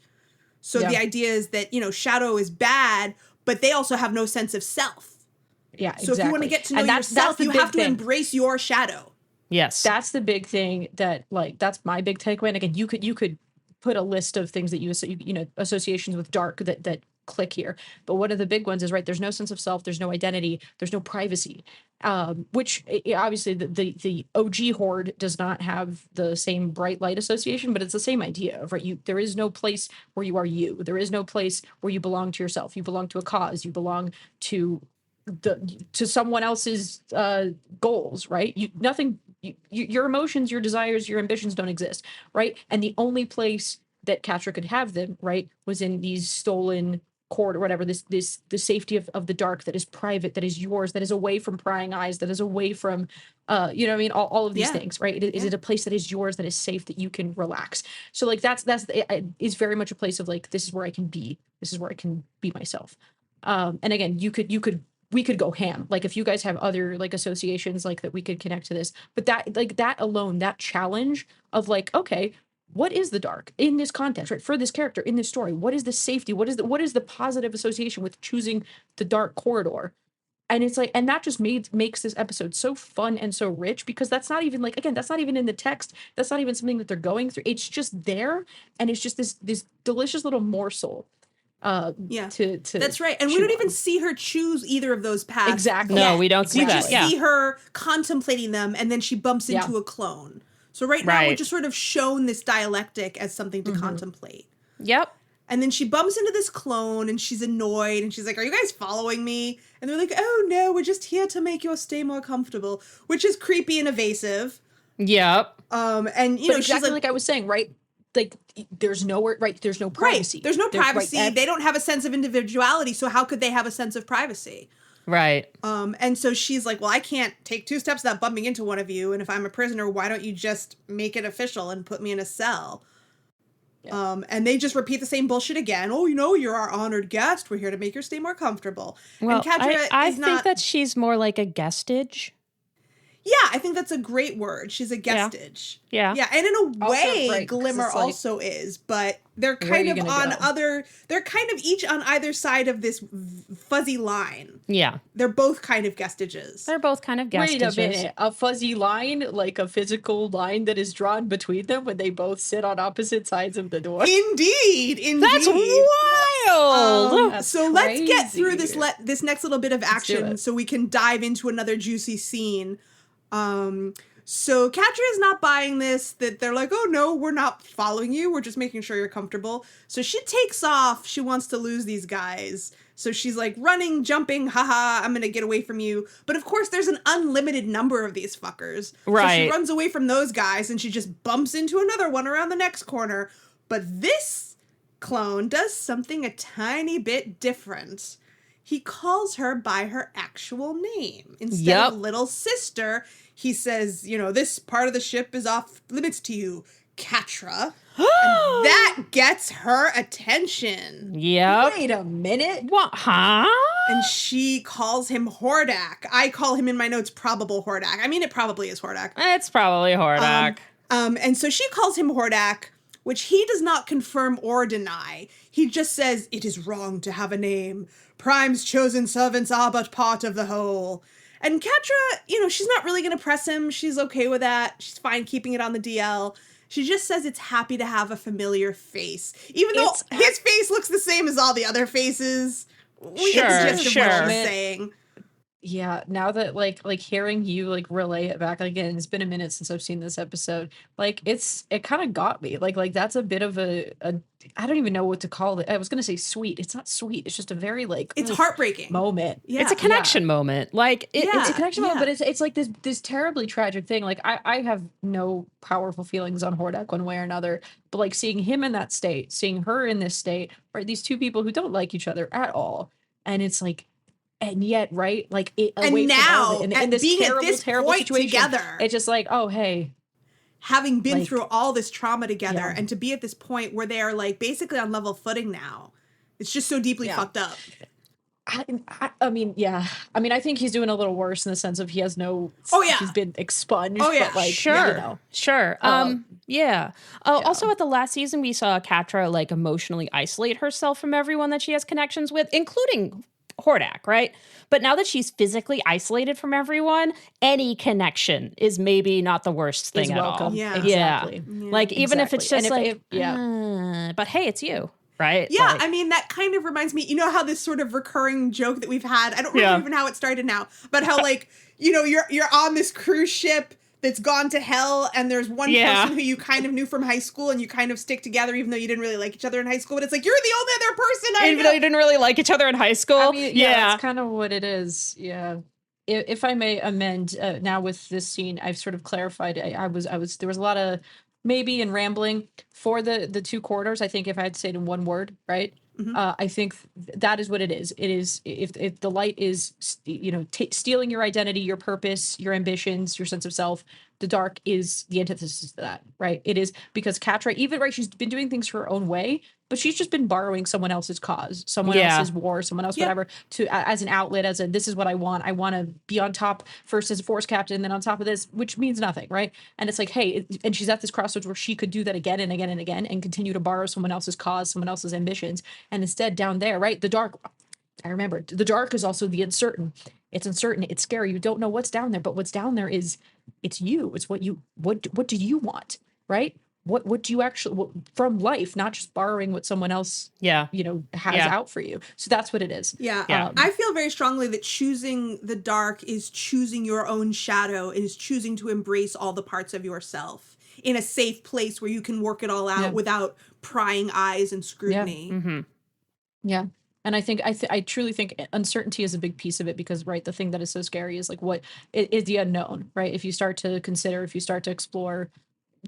So the idea is that, shadow is bad, but they also have no sense of self. Yeah, exactly. So if you want to get to know yourself, you have to embrace your shadow. Yes. That's the big thing that's my big takeaway. And again, you could put a list of things that associations with dark that click here. But one of the big ones is, right, there's no sense of self, there's no identity, there's no privacy. Which obviously the OG Horde does not have the same bright light association, but it's the same idea of, right, there is no place where you are you. There is no place where you belong to yourself. You belong to a cause. You belong to someone else's goals, right? Your emotions, your desires, your ambitions don't exist, right? And the only place that Catra could have them, right, was in these stolen court or whatever, the safety of the dark that is private, that is yours, that is away from prying eyes, that is away from all of these things, right? Is it a place that is yours, that is safe, that you can relax? So like that's is very much a place of like, this is where I can be myself. And again, we could go ham. Like if you guys have other like associations like that, we could connect to this. But that alone, that challenge of like, okay, what is the dark in this context, right? For this character in this story, what is the safety? What is the positive association with choosing the dark corridor? And it's like, and that just makes this episode so fun and so rich, because that's not even like, again, that's not even in the text. That's not even something that they're going through. It's just there, and it's just this delicious little morsel. To that's right, and we don't even see her choose either of those paths. Exactly. No, we don't see We that. just Yeah. see her contemplating them, and then she bumps into a clone. So now we're Right. just sort of shown this dialectic as something to contemplate. Yep. And then she bumps into this clone, and she's annoyed, and she's like, "Are you guys following me?" And they're like, "Oh no, we're just here to make your stay more comfortable," which is creepy and evasive. Yep. And you But know, exactly she's like I was saying, right? Like there's nowhere, right? There's no privacy. Right. There's no privacy. Right, they don't have a sense of individuality, so how could they have a sense of privacy? Right. And so she's like, "Well, I can't take two steps without bumping into one of you, and if I'm a prisoner, why don't you just make it official and put me in a cell?" Yeah. And they just repeat the same bullshit again. "Oh, you know, you're our honored guest. We're here to make your stay more comfortable." Well, and Catra I is think not... that she's more like a guestage. Yeah, I think that's a great word. She's a guestage. Yeah. Yeah, and in a way, right, Glimmer it's like, also is, but they're where are kind you of gonna on go? they're kind of each on either side of this fuzzy line. Yeah. They're both kind of guestages. They're both kind of guestages. Wait a minute, a fuzzy line, like a physical line that is drawn between them when they both sit on opposite sides of the door. Indeed. That's wild. That's So let's get through crazy. this next little bit of do action it. so we can dive into another juicy scene. So Catra is not buying this, that they're like, "Oh no, we're not following you. We're just making sure you're comfortable." So she takes off. She wants to lose these guys. So she's like running, jumping, haha, I'm gonna get away from you. But of course there's an unlimited number of these fuckers. So Right. she runs away from those guys and she just bumps into another one around the next corner. But this clone does something a tiny bit different. He calls her by her actual name. Instead of little sister, he says, "You know, this part of the ship is off limits to you, Catra." And that gets her attention. Yep. Wait a minute. What? Huh? And she calls him Hordak. I call him in my notes probable Hordak. I mean, it probably is Hordak. It's probably Hordak. And so she calls him Hordak, which he does not confirm or deny. He just says, "It is wrong to have a name. Prime's chosen servants are but part of the whole." And Catra, you know, she's not really going to press him. She's okay with that. She's fine keeping it on the DL. She just says it's happy to have a familiar face. Even though his face looks the same as all the other faces. We get the gist of what she's saying. Yeah, now that like hearing you like relay it back again, it's been a minute since I've seen this episode. Like it kind of got me. Like that's a bit of a I don't even know what to call it. I was gonna say sweet. It's not sweet. It's just a very like it's heartbreaking moment. Yeah. It's a connection moment. Like It's a connection moment, but it's like this terribly tragic thing. Like I have no powerful feelings on Hordak one way or another, but like seeing him in that state, seeing her in this state, right? These two people who don't like each other at all, and it's like. And yet, right, like it. And now, in this being terrible, at this terrible point situation, together, it's just like, oh hey, having been like, through all this trauma together, yeah. and to be at this point where they are like basically on level footing now, it's just so deeply fucked up. I mean, yeah. I mean, I think he's doing a little worse in the sense of he has no. Oh yeah, he's been expunged. Oh yeah, but like, sure, you know. sure. Yeah. Oh, also at the last season, we saw Catra like emotionally isolate herself from everyone that she has connections with, including Hordak, right? But now that she's physically isolated from everyone, any connection is maybe not the worst thing Is at welcome. all. Yeah, yeah. exactly. Like even if it's just like, yeah. But hey, it's you, right? Yeah, like, I mean that kind of reminds me. You know how this sort of recurring joke that we've had. I don't remember even how it started now, but how like you know you're on this cruise ship that's gone to hell, and there's one person who you kind of knew from high school, and you kind of stick together even though you didn't really like each other in high school. But it's like you're the only other person I know. Even though you didn't really like each other in high school. I mean, yeah, that's kind of what it is. Yeah. If I may amend, now with this scene, I've sort of clarified. I was there was a lot of maybe and rambling for the two corridors. I think if I had to say it in one word, right? Mm-hmm. I think that is what it is. It is if the light is stealing your identity, your purpose, your ambitions, your sense of self. The dark is the antithesis to that, right? It is because Catra, even right, she's been doing things her own way, but she's just been borrowing someone else's cause, someone Yeah. else's war, someone else, whatever, as an outlet, this is what I want. I want to be on top first as a force captain, then on top of this, which means nothing, right? And it's like, hey, and she's at this crossroads where she could do that again and again and again and continue to borrow someone else's cause, someone else's ambitions. And instead down there, right, the dark, I remember, the dark is also the uncertain. It's uncertain. It's scary. You don't know what's down there, but what's down there is, it's you. It's what do you want, right? What do you actually from life, not just borrowing what someone else, has out for you. So that's what it is. Yeah. I feel very strongly that choosing the dark is choosing your own shadow, and is choosing to embrace all the parts of yourself in a safe place where you can work it all out without prying eyes and scrutiny. Yeah. Mm-hmm. Yeah. And I think I truly think uncertainty is a big piece of it, because, right, the thing that is so scary is like what is the unknown, right? If you start to consider, if you start to explore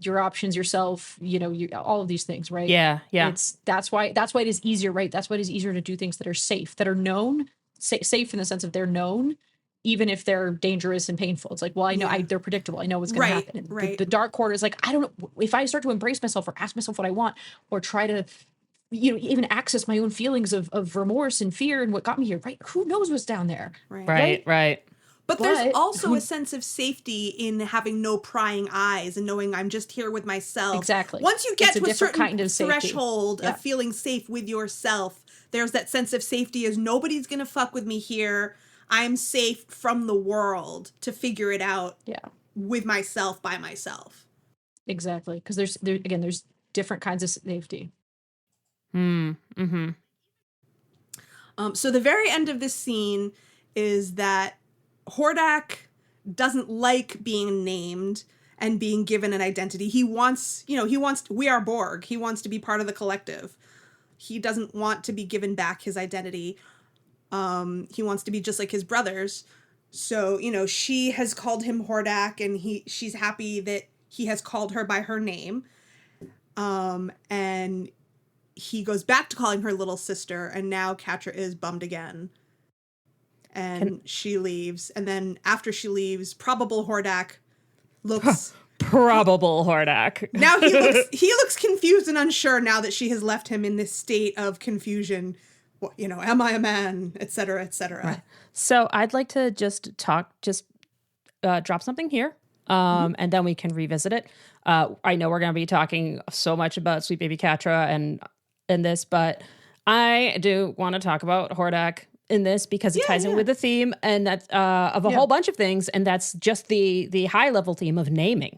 your options yourself, all of these things, right? Yeah. That's why it is easier, right? That's why it is easier to do things that are safe, that are known, safe in the sense of they're known, even if they're dangerous and painful. It's like, well, I know they're predictable. I know what's going to happen. And the dark corner is like, I don't know if I start to embrace myself or ask myself what I want, or try to even access my own feelings of remorse and fear and what got me here, right? Who knows what's down there? Right. But there's also a sense of safety in having no prying eyes and knowing I'm just here with myself. Exactly. Once you get to a certain kind of threshold of feeling safe with yourself, there's that sense of safety as nobody's going to fuck with me here. I'm safe from the world to figure it out with myself, by myself. Exactly. Because there's different kinds of safety. Mm-hmm. So the very end of this scene is that Hordak doesn't like being named and being given an identity. He wants, we are Borg. He wants to be part of the collective. He doesn't want to be given back his identity. He wants to be just like his brothers. So, she has called him Hordak, and she's happy that he has called her by her name. And he goes back to calling her little sister, and now Catra is bummed again. And she leaves. And then after she leaves, probable Hordak looks... Probable Hordak. Now he looks confused and unsure now that she has left him in this state of confusion. Well, am I a man? Et cetera, et cetera. Right. So I'd like to drop something here. And then we can revisit it. I know we're going to be talking so much about Sweet Baby Catra and this, but I do want to talk about Hordak in this because it ties in with the theme and that's of a whole bunch of things, and that's just the high level theme of naming.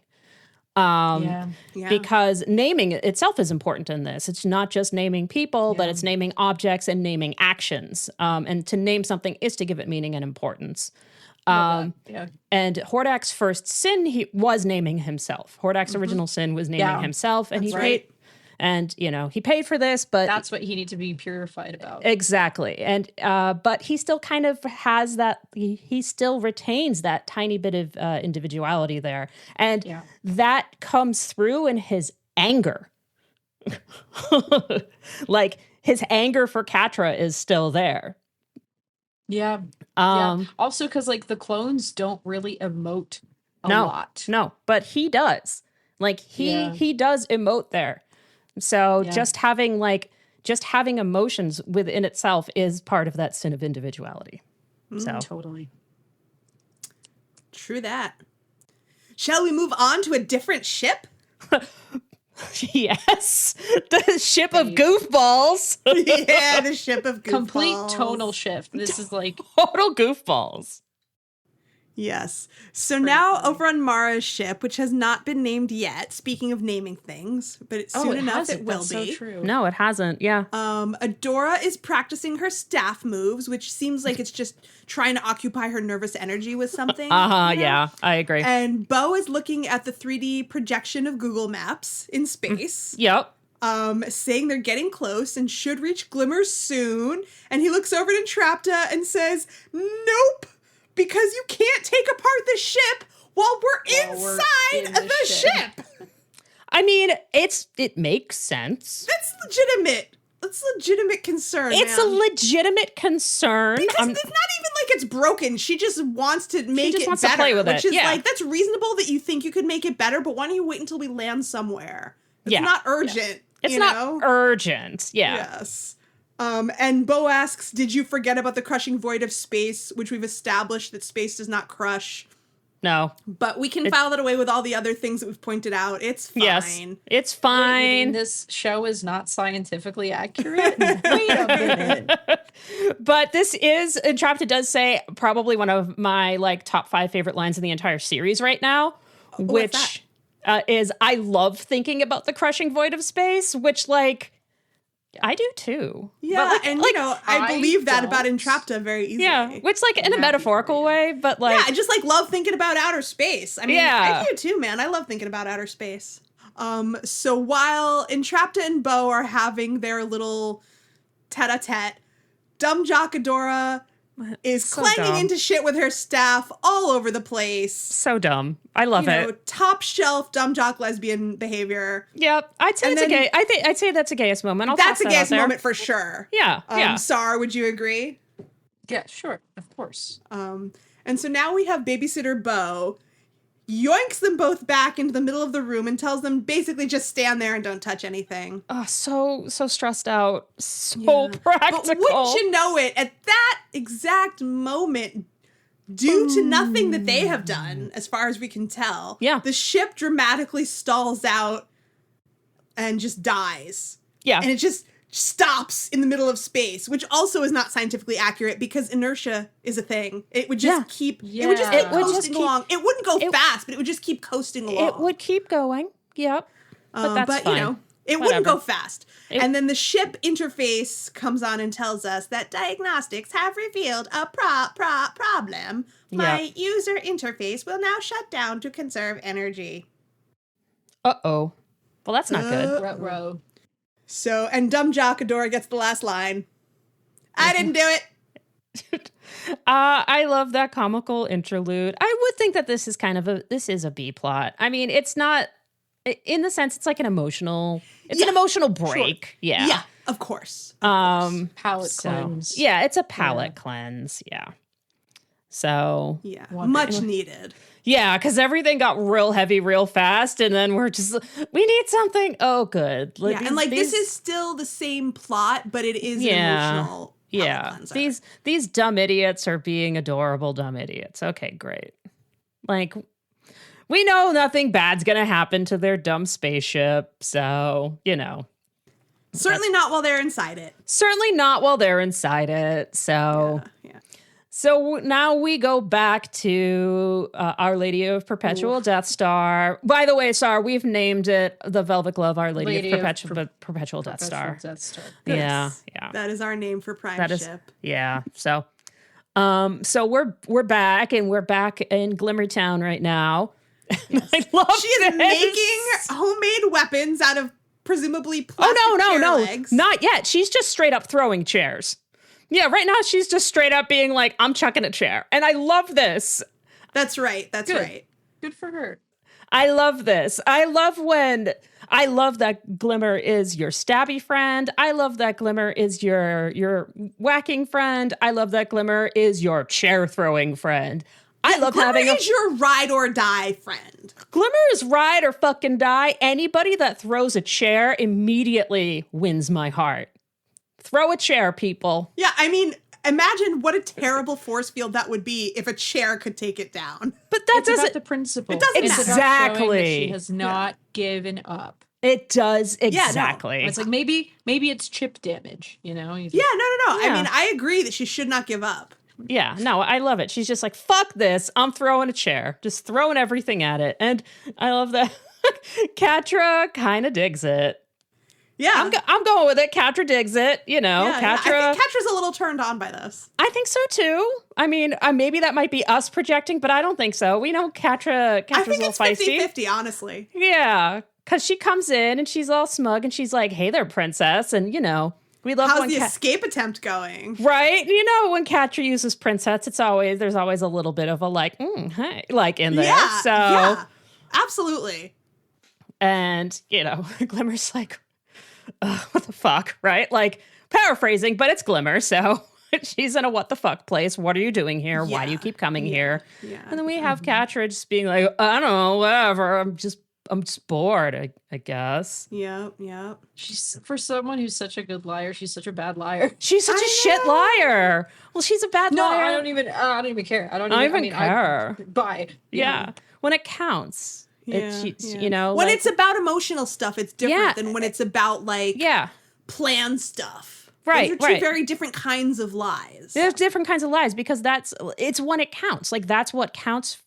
Because naming itself is important in this. It's not just naming people, but it's naming objects and naming actions. And to name something is to give it meaning and importance. And Hordak's first sin was naming himself. Hordak's original sin was naming himself, and he paid for this, but that's what he needs to be purified about. Exactly. And but he still kind of has that, he still retains that tiny bit of individuality there. And that comes through in his anger. Like his anger for Catra is still there. Yeah. Also, because the clones don't really emote a lot. No, but he does. He does emote there. So just having emotions within itself is part of that sin of individuality. So totally. True that. Shall we move on to a different ship? Yes. The ship of goofballs. Yeah, the ship of goofballs. Complete tonal shift. This is total goofballs. Yes. So now over on Mara's ship, which has not been named yet, speaking of naming things, but soon enough it will be. So true. No, it hasn't. Yeah. Adora is practicing her staff moves, which seems like it's just trying to occupy her nervous energy with something. Yeah, I agree. And Bo is looking at the 3D projection of Google Maps in space. Yep. Saying they're getting close and should reach Glimmer soon. And he looks over to Entrapta and says, "Nope. Because you can't take apart the ship while we're inside the ship." I mean, it makes sense. That's legitimate. That's legitimate concern. It's a legitimate concern. Because it's not even like it's broken. She just wants to make it wants better. To play with which it. is that's reasonable that you think you could make it better, but why don't you wait until we land somewhere? It's not urgent. It's you not know? urgent. Yeah. Yes. And Bo asks, did you forget about the crushing void of space, which we've established that space does not crush? No. But we can file that away with all the other things that we've pointed out. It's fine. Yes. It's Wait, you fine. mean this show is not scientifically accurate? Wait a minute. But this is, Entrapped, it does say probably one of my like top 5 favorite lines in the entire series right now, which is I love thinking about the crushing void of space, which like I do too. Yeah, but, like, and like, you know, I believe that about don't. Entrapta very easily. yeah, which like in a happy metaphorical for you. way, but like Yeah, I just like love thinking about outer space. I mean, Yeah. I do too, man. I love thinking about outer space. So while Entrapta and Bo are having their little tete-a-tete, dumb Jockadora is So clanging dumb. into shit with her staff all over the place. so dumb. I love You know, it. top shelf dumb jock lesbian behavior. Yep, I'd say And it's a then- gay. I'd say that's a gayest moment. That's toss a that out gayest there. moment for sure. Yeah, yeah. Sar, would you agree? Yeah, sure, of course. And so now we have babysitter Bo yoinks them both back into the middle of the room and tells them basically just stand there and don't touch anything. Oh, so stressed out, so Yeah. practical. But wouldn't you know it, at that exact moment, due to nothing that they have done, as far as we can tell, Yeah. the ship dramatically stalls out and just dies. Yeah, And it just stops in the middle of space, which also is not scientifically accurate because inertia is a thing. It would just keep it would just Yeah. keep It would coasting just keep- along. It wouldn't go it- fast, but it would just keep coasting along. it would keep going. Yep, but that's fine. You know, it wouldn't Whatever. go fast. And then the ship interface comes on and tells us that diagnostics have revealed a problem. My user interface will now shut down to conserve energy. Uh-oh. Well, that's not good. Ruh-roh. So, and dumb Jockadora gets the last line. I didn't do it. I love that comical interlude. I would think that this is a B plot. I mean, it's not in the sense it's like an emotional break. Yeah. Yeah, of course. Palate So, cleanse. yeah, it's a palate cleanse. Yeah. So, Yeah, Wonderful. much needed. yeah, because everything got real heavy real fast, and then we're just, we need something. Oh, good. Yeah, and like this is still the same plot, but it is an emotional palate cleanser. These dumb idiots are being adorable dumb idiots. Okay, great. Like, we know nothing bad's gonna happen to their dumb spaceship, so, you know. Certainly not while they're inside it. Certainly not while they're inside it, so... Yeah. So now we go back to Our Lady of Perpetual Death Star. By the way, Sar, we've named it the Velvet Glove Our Lady of Perpetual Death Star. Death Star. Yeah, yeah. That is our name for Prime That is Ship. yeah. So we're back, and we're back in Glimmer Town right now. I love She is this. making homemade weapons out of presumably plastic Oh no, legs. not yet. She's just straight up throwing chairs. Yeah, right now she's just straight up being like, I'm chucking a chair. And I love this. That's right. That's Good. right. Good for her. I love this. I love that Glimmer is your stabby friend. I love that Glimmer is your whacking friend. I love that Glimmer is your chair throwing friend. I love Glimmer having is your ride or die friend. Glimmer is ride or fucking die. Anybody that throws a chair immediately wins my heart. Throw a chair, people. Yeah, I mean, imagine what a terrible force field that would be if a chair could take it down. But that It's about doesn't. the principle. It doesn't It's matter. about showing that Exactly. she has not given up. It does no. exactly. It's like maybe it's chip damage, you know? Yeah, no. Yeah. I mean, I agree that she should not give up. Yeah, no, I love it. She's just like, fuck this. I'm throwing a chair. Just throwing everything at it. And I love that Catra kind of digs it. Yeah. I'm going with it. Catra digs it. You know, yeah, Catra. I think Catra's a little turned on by this. I think so too. I mean, maybe that might be us projecting, but I don't think so. We know Catra's I a think little it's feisty. 50-50, honestly. Yeah, because she comes in and she's all smug and she's like, hey there, princess. And, you know, we love How's when the escape attempt going? Right? You know, when Catra uses princess, there's always a little bit of a like, hey, like in there. Yeah, So, yeah, absolutely. and, you know, Glimmer's like, what the fuck, right? Like, paraphrasing, but it's Glimmer, so she's in a what the fuck place. What are you doing here? Why do you keep coming here? Yeah. And then we have Catra just being like, I don't know, whatever. I'm just I'm just bored, I guess. Yep. She's, for someone who's such a good liar, she's such a bad liar. She's such a shit liar. Well, she's a bad liar. I don't even care. I don't even care. Bye. Yeah. When it counts. Yeah. You know, when like, it's about emotional stuff, it's different than when it's about like plan stuff. Right. Those are two very different kinds of lies. There's different kinds of lies because it's when it counts. Like that's what counts.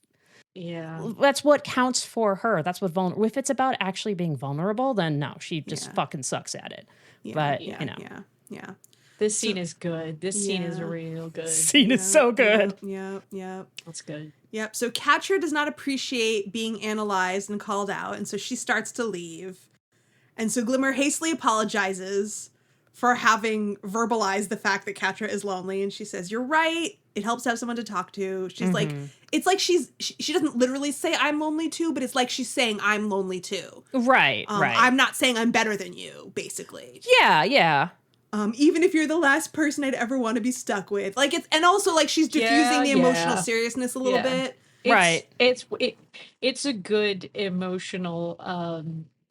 Yeah. That's what counts for her. That's what if it's about actually being vulnerable, then no, she just fucking sucks at it. But you know. Yeah. This scene is good. This scene is real good. Scene is so good. Yep. That's good. Yep. So Catra does not appreciate being analyzed and called out, and so she starts to leave. And so Glimmer hastily apologizes for having verbalized the fact that Catra is lonely, and she says, "You're right. It helps to have someone to talk to." She's like, it's like she doesn't literally say I'm lonely too, but it's like she's saying I'm lonely too. Right. I'm not saying I'm better than you, basically. Yeah. Even if you're the last person I'd ever want to be stuck with. Like it's, and also like she's diffusing the emotional seriousness a little bit. It's a good emotional,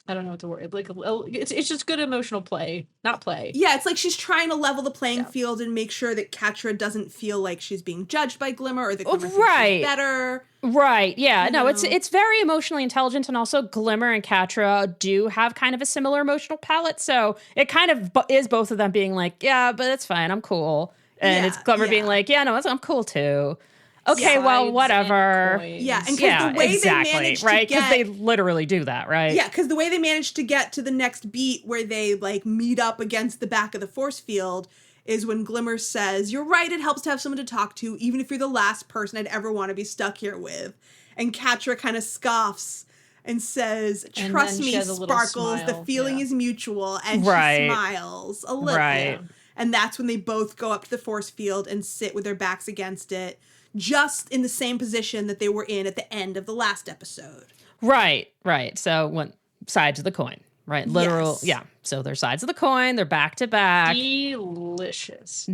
I don't know what the word, like it's just good emotional play, not play. Yeah, it's like she's trying to level the playing field and make sure that Catra doesn't feel like she's being judged by Glimmer or that Glimmer thinks she's better. Right. Yeah. No, it's very emotionally intelligent, and also Glimmer and Catra do have kind of a similar emotional palette, so it kind of is both of them being like, yeah, but it's fine, I'm cool, and it's Glimmer being like, yeah, no, I'm cool too. Okay, well, whatever. Yeah, and because the way they managed to get... Because they literally do that, right? Yeah, because the way they managed to get to the next beat where they, like, meet up against the back of the force field is when Glimmer says, "You're right, it helps to have someone to talk to, even if you're the last person I'd ever want to be stuck here with." And Catra kind of scoffs and says, "Trust me, Sparkles, the feeling is mutual," and she smiles a little. Right. And that's when they both go up to the force field and sit with their backs against it, just in the same position that they were in at the end of the last episode. Right. So when sides of the coin, right? Literal, So they're sides of the coin, they're back to back. Delicious.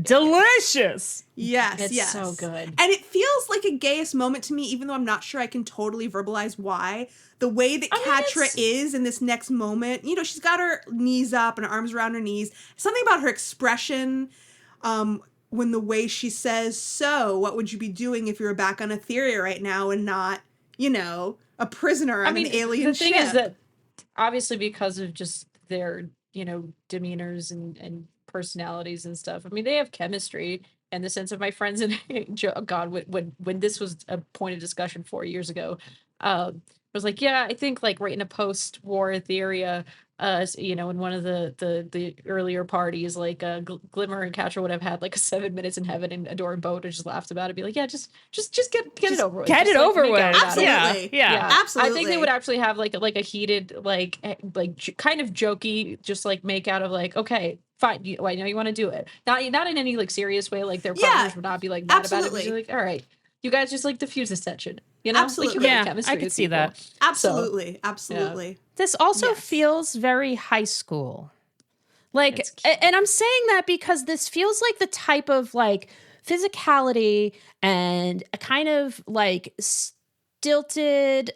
Yes, it's so good. And it feels like a gayest moment to me, even though I'm not sure I can totally verbalize why. The way that Catra is in this next moment, you know, she's got her knees up and her arms around her knees. Something about her expression, when the way she says, "So, what would you be doing if you were back on Etheria right now and not, you know, a prisoner on an alien ship?" The thing is that, obviously, because of just their, you know, demeanors and personalities and stuff, I mean, they have chemistry in the sense of my friends and God, when this was a point of discussion 4 years ago, I was like, yeah, I think like right in a post-war Etheria, you know, in one of the earlier parties, like Glimmer and Catra would have had like a 7 minutes in heaven and Adore and Boat and just laughed about it, be like, yeah, just get it over with. Get it over with. Absolutely. Yeah. Absolutely. I think they would actually have like a heated, like kind of jokey, just like make out of like, okay, fine, I know you want to do it. Not in any like serious way, like their partners would not be like mad about it. But you're like, all right, you guys just like diffuse this tension. You know? Absolutely. Like, I could see that. Absolutely. So, Absolutely. Yeah. This also feels very high school. Like, and I'm saying that because this feels like the type of like physicality and a kind of like stilted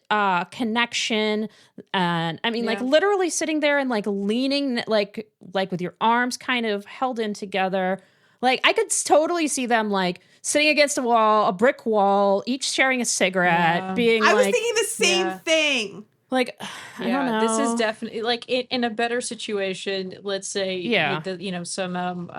connection. And I mean, like literally sitting there and like leaning, like with your arms kind of held in together. Like I could totally see them like sitting against a wall, a brick wall, each sharing a cigarette, being I like... was thinking the same thing. Like, I don't know. This is definitely like in a better situation. Let's say, with the, you know, some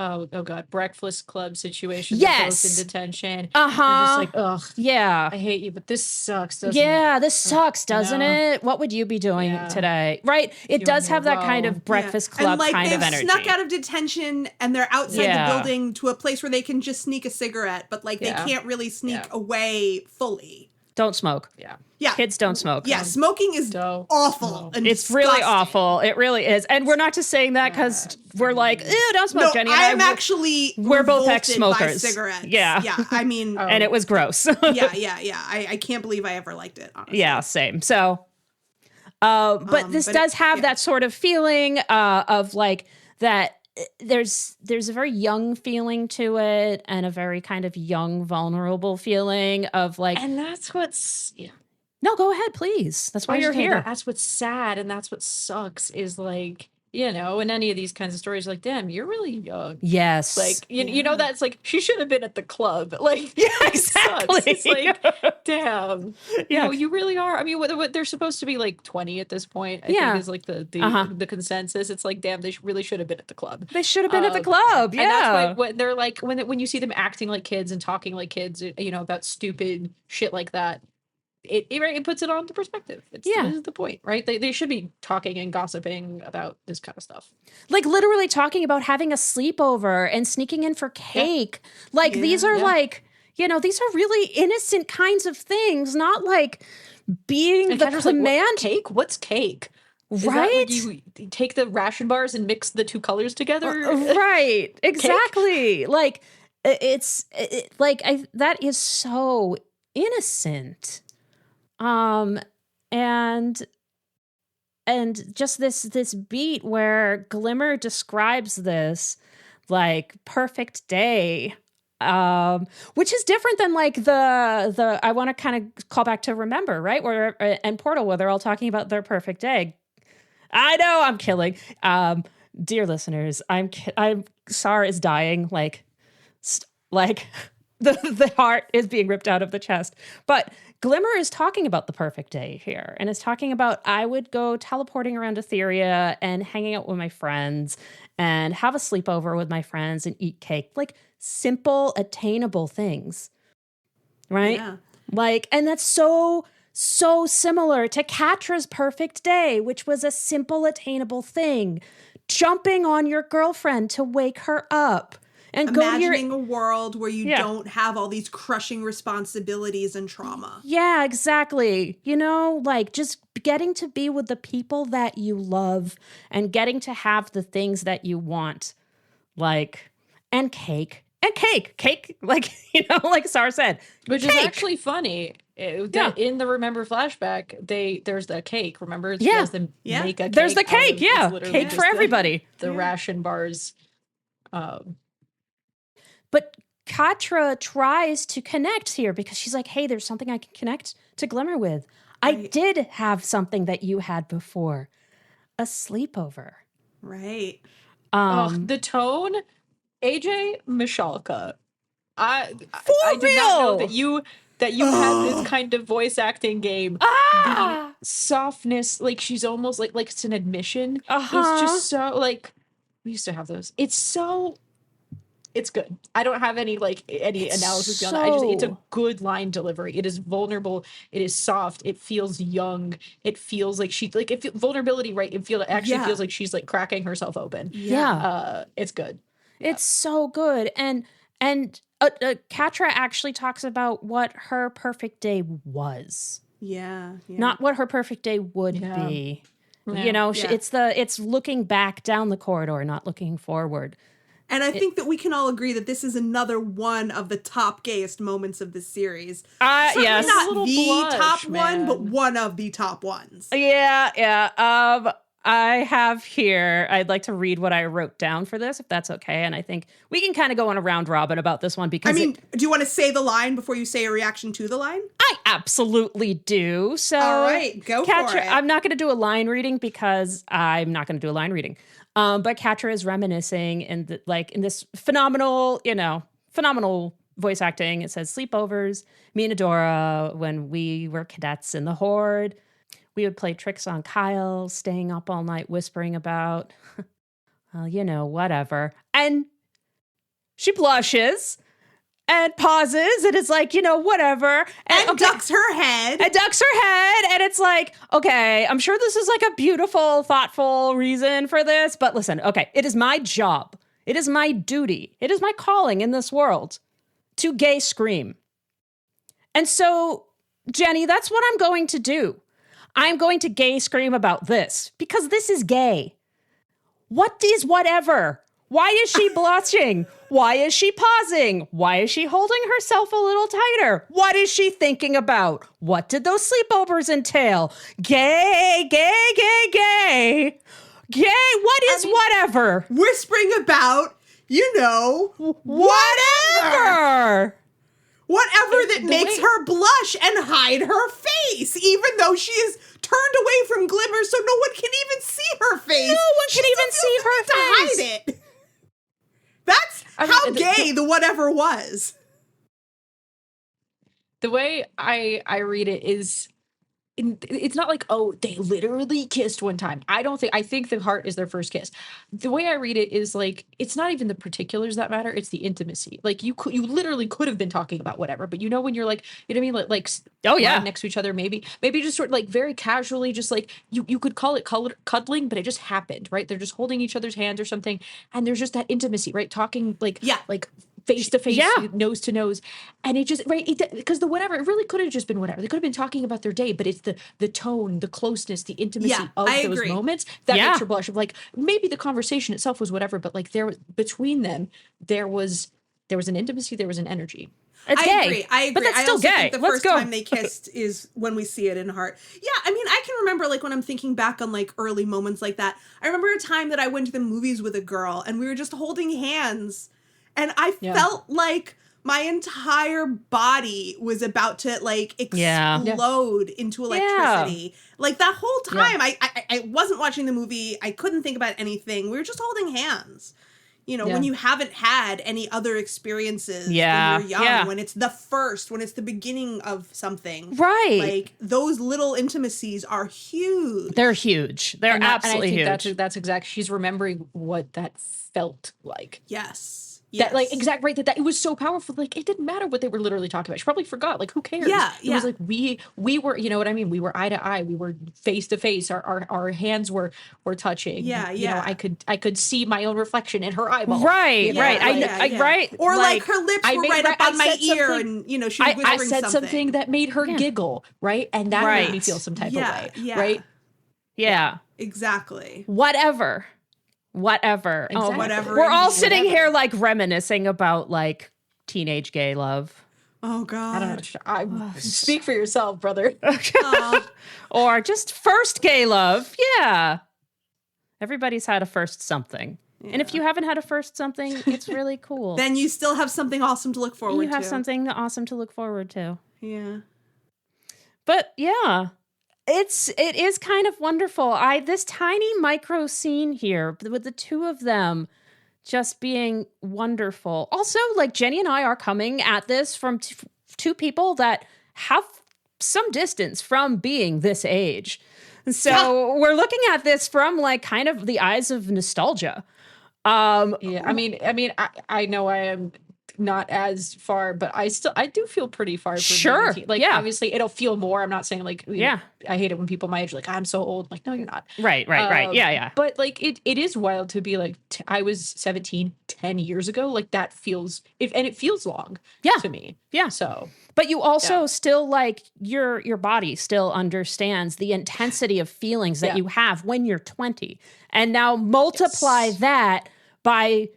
Breakfast Club situation. Yes, both in detention. Just like, ugh, yeah, I hate you, but this sucks. Doesn't it? This sucks, doesn't it? What would you be doing today? Right? It does have that kind of Breakfast Club and, like, kind of energy. Snuck out of detention and they're outside the building to a place where they can just sneak a cigarette, but like they can't really sneak away fully. Don't smoke. Yeah. Kids don't smoke. Yeah, smoking is awful. And it's really awful. It really is. And we're not just saying that because we're like, ew, don't smoke, no, Jenny. And we're we're both ex-smokers. By cigarettes. Yeah. Yeah. I mean, and it was gross. yeah. I can't believe I ever liked it, honestly. Yeah, same. So, but this does have that sort of feeling of like that. There's a very young feeling to it, and a very kind of young, vulnerable feeling of like, and that's what's No, go ahead, please. That's why you're here. That's what's sad, and that's what sucks is like, in any of these kinds of stories, like, damn, you're really young. Yes. Like, you know, that's like, she should have been at the club. Like, yeah, it exactly. sucks. It's like, damn. Yeah. You really are. I mean, what they're supposed to be like 20 at this point, I think is like the consensus. It's like, damn, they really should have been at the club. They should have been at the club. Yeah. And that's why when they're like, when you see them acting like kids and talking like kids, about stupid shit like that, it puts it on to perspective. This is the point, right? They should be talking and gossiping about this kind of stuff. Like literally talking about having a sleepover and sneaking in for cake. Yeah. Like these are like, these are really innocent kinds of things, not like being the command. Like, what, cake? What's cake? Right? Is that like you take the ration bars and mix the two colors together? Right. Exactly. Like it's that is so innocent. And just this beat where Glimmer describes this like perfect day, which is different than like the I want to kind of call back to Remember, right? And Portal, where they're all talking about their perfect day. I know I'm killing. Dear listeners, I'm Sar is dying. Like the heart is being ripped out of the chest, but Glimmer is talking about the perfect day here, and is talking about I would go teleporting around Etheria and hanging out with my friends and have a sleepover with my friends and eat cake. Like simple, attainable things, right? Yeah. Like, and that's so similar to Catra's perfect day, which was a simple, attainable thing. Jumping on your girlfriend to wake her up. And imagining a world where you don't have all these crushing responsibilities and trauma. Yeah, exactly. Like just getting to be with the people that you love and getting to have the things that you want. Like, and cake. Like, like Sar said. Which is actually funny. In the Remember flashback, there's the cake. Remember? She has them make a cake. There's the cake, cake for everybody. The ration bars. But Catra tries to connect here because she's like, hey, there's something I can connect to Glimmer with. Right. I did have something that you had before. A sleepover. Right. The tone, AJ Mishalka. I did not know that you had this kind of voice acting game. The softness, like she's almost like it's an admission. It's just so like we used to have those. It's good. I don't have any analysis beyond that. It's a good line delivery. It is vulnerable. It is soft. It feels young. It feels like vulnerability, right? It feels like she's like cracking herself open. Yeah. It's good. It's so good. And Catra actually talks about what her perfect day was. Yeah. Not what her perfect day would be. Yeah. It's looking back down the corridor, not looking forward. And I think that we can all agree that this is another one of the top gayest moments of this series. Yes. Not the top one, but one of the top ones. Yeah. I have here, I'd like to read what I wrote down for this, if that's okay. And I think we can kind of go on a round robin about this one because do you want to say the line before you say a reaction to the line? I absolutely do. So, all right, go for it. I'm not going to do a line reading because I'm not going to do a line reading. But Catra is reminiscing in this phenomenal voice acting. It says sleepovers. Me and Adora, when we were cadets in the Horde, we would play tricks on Kyle, staying up all night whispering about, well, whatever. And she blushes and pauses and is like, whatever. And ducks her head. And it's like, okay, I'm sure this is like a beautiful, thoughtful reason for this. But listen, okay, it is my job. It is my duty. It is my calling in this world to gay scream. And so, Jenny, that's what I'm going to do. I'm going to gay scream about this because this is gay. What is whatever? Why is she blushing? Why is she pausing? Why is she holding herself a little tighter? What is she thinking about? What did those sleepovers entail? Gay. What is whatever? Whispering about, whatever. Whatever that makes her blush and hide her face, even though she is turned away from Glimmer so no one can even see her face. No one can even see her to hide it. That's how gay the whatever was. The way I read it is, it's not like, oh, they literally kissed one time. I think the heart is their first kiss. The way I read it is like, it's not even the particulars that matter, it's the intimacy. Like you literally could have been talking about whatever, but when you're like, you know what I mean? Like oh yeah, lying next to each other, maybe just sort of like very casually, just like you could call it cuddling, but it just happened, right? They're just holding each other's hands or something, and there's just that intimacy, right? Talking like face to face, nose to nose, and it just because the whatever, it really could have just been whatever. They could have been talking about their day, but it's the tone, the closeness, the intimacy of those moments that makes her blush. Of like, maybe the conversation itself was whatever, but like there was between them, there was an intimacy, there was an energy. It's gay. I agree. But that's still also gay. Think the first time they kissed is when we see it in Heart. Yeah, I mean, I can remember like when I'm thinking back on like early moments like that. I remember a time that I went to the movies with a girl and we were just holding hands. And I felt like my entire body was about to like explode into electricity. Like that whole time, I wasn't watching the movie. I couldn't think about anything. We were just holding hands. You know, when you haven't had any other experiences when you're young, when it's the first, when it's the beginning of something. Right. Like those little intimacies are huge. They're huge. They're absolutely and I think huge. That's exactly, she's remembering what that felt like. Yes. That like exact right that it was so powerful, like it didn't matter what they were literally talking about. She probably forgot, like who cares? It was like we were, you know what I mean, we were eye to eye, we were face to face, our hands were touching. You know, I could see my own reflection in her eyeball. Right. Right. Or like her lips were right up on my ear, and you know she was whispering I said something that made her giggle, right, and that made me feel some type of way, right? Yeah, exactly. Whatever. Exactly. Oh, whatever. We're all sitting here like reminiscing about like teenage gay love. Oh God. I don't know. Speak for yourself, brother. Or just first gay love. Yeah. Everybody's had a first something. Yeah. And if you haven't had a first something, it's really cool. Then you still have something awesome to look forward to. You have something awesome to look forward to. Yeah. But yeah. It is kind of wonderful. This tiny micro scene here with the two of them just being wonderful. Also, like Jenny and I are coming at this from two people that have some distance from being this age. So we're looking at this from like kind of the eyes of nostalgia. I mean, I know I am not as far, but I do feel pretty far from sure. Like obviously it'll feel more. I'm not saying like know, I hate it when people my age are like I'm so old. Like no, you're not. Right. Yeah. But like it is wild to be like I was 17 10 years ago. Like that feels it feels long to me. Yeah. So but you also still like your body still understands the intensity of feelings that you have when you're 20. And now multiply that by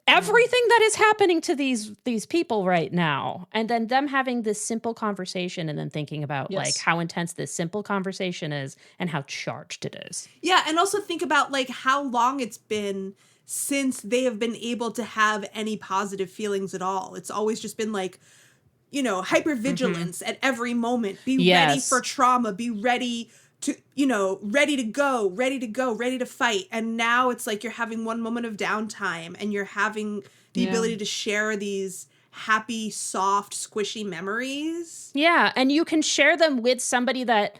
everything that is happening to these people right now, and then them having this simple conversation and then thinking about like how intense this simple conversation is and how charged it is. Yeah, and also think about like how long it's been since they have been able to have any positive feelings at all. It's always just been like, you know, hypervigilance at every moment. Be ready for trauma, be ready to, you know, ready to go, ready to fight. And now it's like you're having one moment of downtime and you're having the ability to share these happy, soft, squishy memories. Yeah, and you can share them with somebody that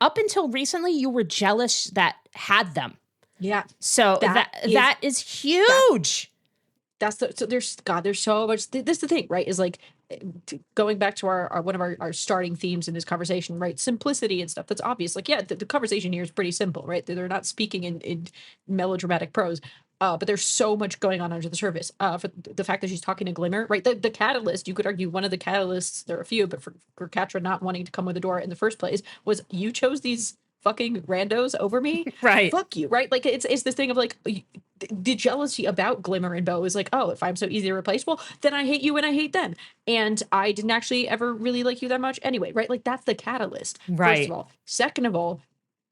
up until recently you were jealous that had them. Yeah. So that is huge. There's so much. This is the thing, right? Is like going back to our one of our starting themes in this conversation, right? Simplicity and stuff. That's obvious. Like, the conversation here is pretty simple, right? They're not speaking in melodramatic prose. But there's so much going on under the surface. For the fact that she's talking to Glimmer, right? The catalyst, you could argue one of the catalysts, there are a few, but for Catra not wanting to come with the door in the first place was you chose these fucking randos over me. Right. Fuck you, right? Like it's this thing of like the jealousy about Glimmer and Bo is like, oh, if I'm so easily replaceable, then I hate you and I hate them. And I didn't actually ever really like you that much anyway, right? Like that's the catalyst. Right. First of all. Second of all,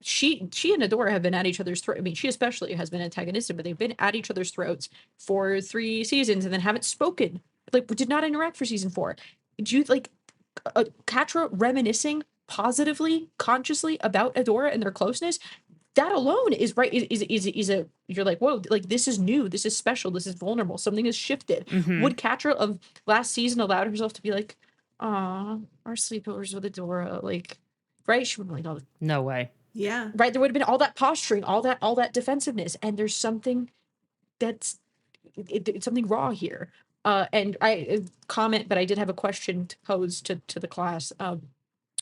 she and Adora have been at each other's throat. I mean, she especially has been antagonistic, but they've been at each other's throats for 3 seasons and then haven't spoken. Like, did not interact for season 4. do you like Catra reminiscing positively, consciously about Adora and their closeness? That alone is right is a you're like, whoa, like this is new, this is special, this is vulnerable, something has shifted. Would Catra of last season allowed herself to be like, our sleepovers with Adora, like, right? She would be like, oh, No way. Yeah. right. There would have been all that posturing, all that defensiveness, and there's something that's it's something raw here. And I comment, but I did have a question to pose to the class.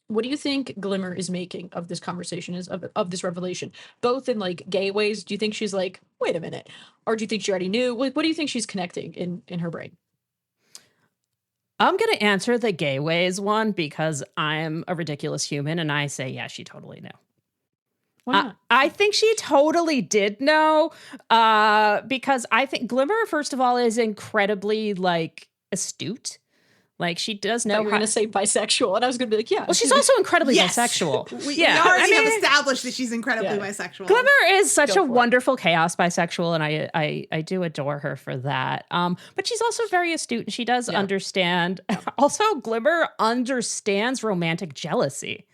What do you think Glimmer is making of this conversation, is of this revelation, both in like gay ways? Do you think she's like, wait a minute, or do you think she already knew? What do you think she's connecting in her brain? I'm going to answer the gay ways one because I'm a ridiculous human and I say, yeah, she totally knew. Why not? I think she totally did know because I think Glimmer, first of all, is incredibly like astute. Like she does know. You're going to say bisexual, and I was going to be like, yeah. Well, she's also incredibly Yes. bisexual. We already have established that she's incredibly bisexual. Glimmer is such Go a for it. wonderful chaos bisexual, and I do adore her for that. But she's also very astute, and she does understand. Also, Glimmer understands romantic jealousy.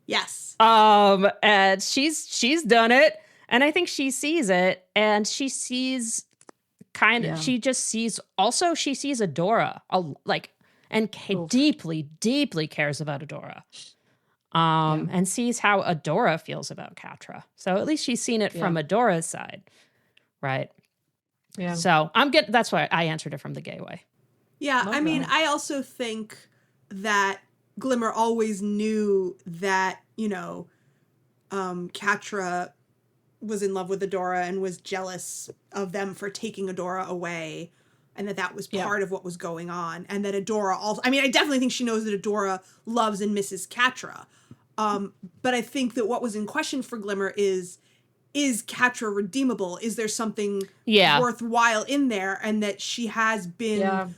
Yes. And she's done it, and I think she sees it, and she sees she just sees. Also, she sees Adora and deeply, deeply cares about Adora. And sees how Adora feels about Catra. So at least she's seen it from Adora's side, right? Yeah. So that's why I answered it from the gay way. Yeah, I mean, I also think that Glimmer always knew that, Catra was in love with Adora and was jealous of them for taking Adora away, and that was part of what was going on, and that Adora also, I mean, I definitely think she knows that Adora loves and misses Catra, but I think that what was in question for Glimmer is Catra redeemable? Is there something worthwhile in there? And that she has been,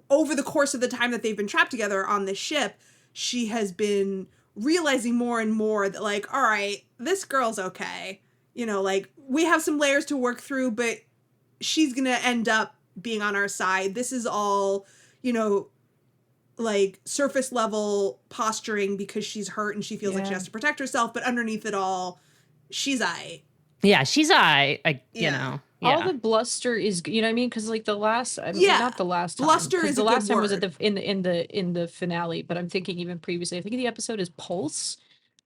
over the course of the time that they've been trapped together on this ship, she has been realizing more and more that, like, all right, this girl's okay. Like, we have some layers to work through, but she's going to end up being on our side. This is all, like, surface level posturing because she's hurt and she feels like she has to protect herself. But underneath it all, she's aight. Yeah, she's you know. Yeah. All the bluster is, you know what I mean? Because like the last, not the last time. Bluster is the a last good time was word. at in the finale, but I'm thinking even previously. I think the episode is Pulse,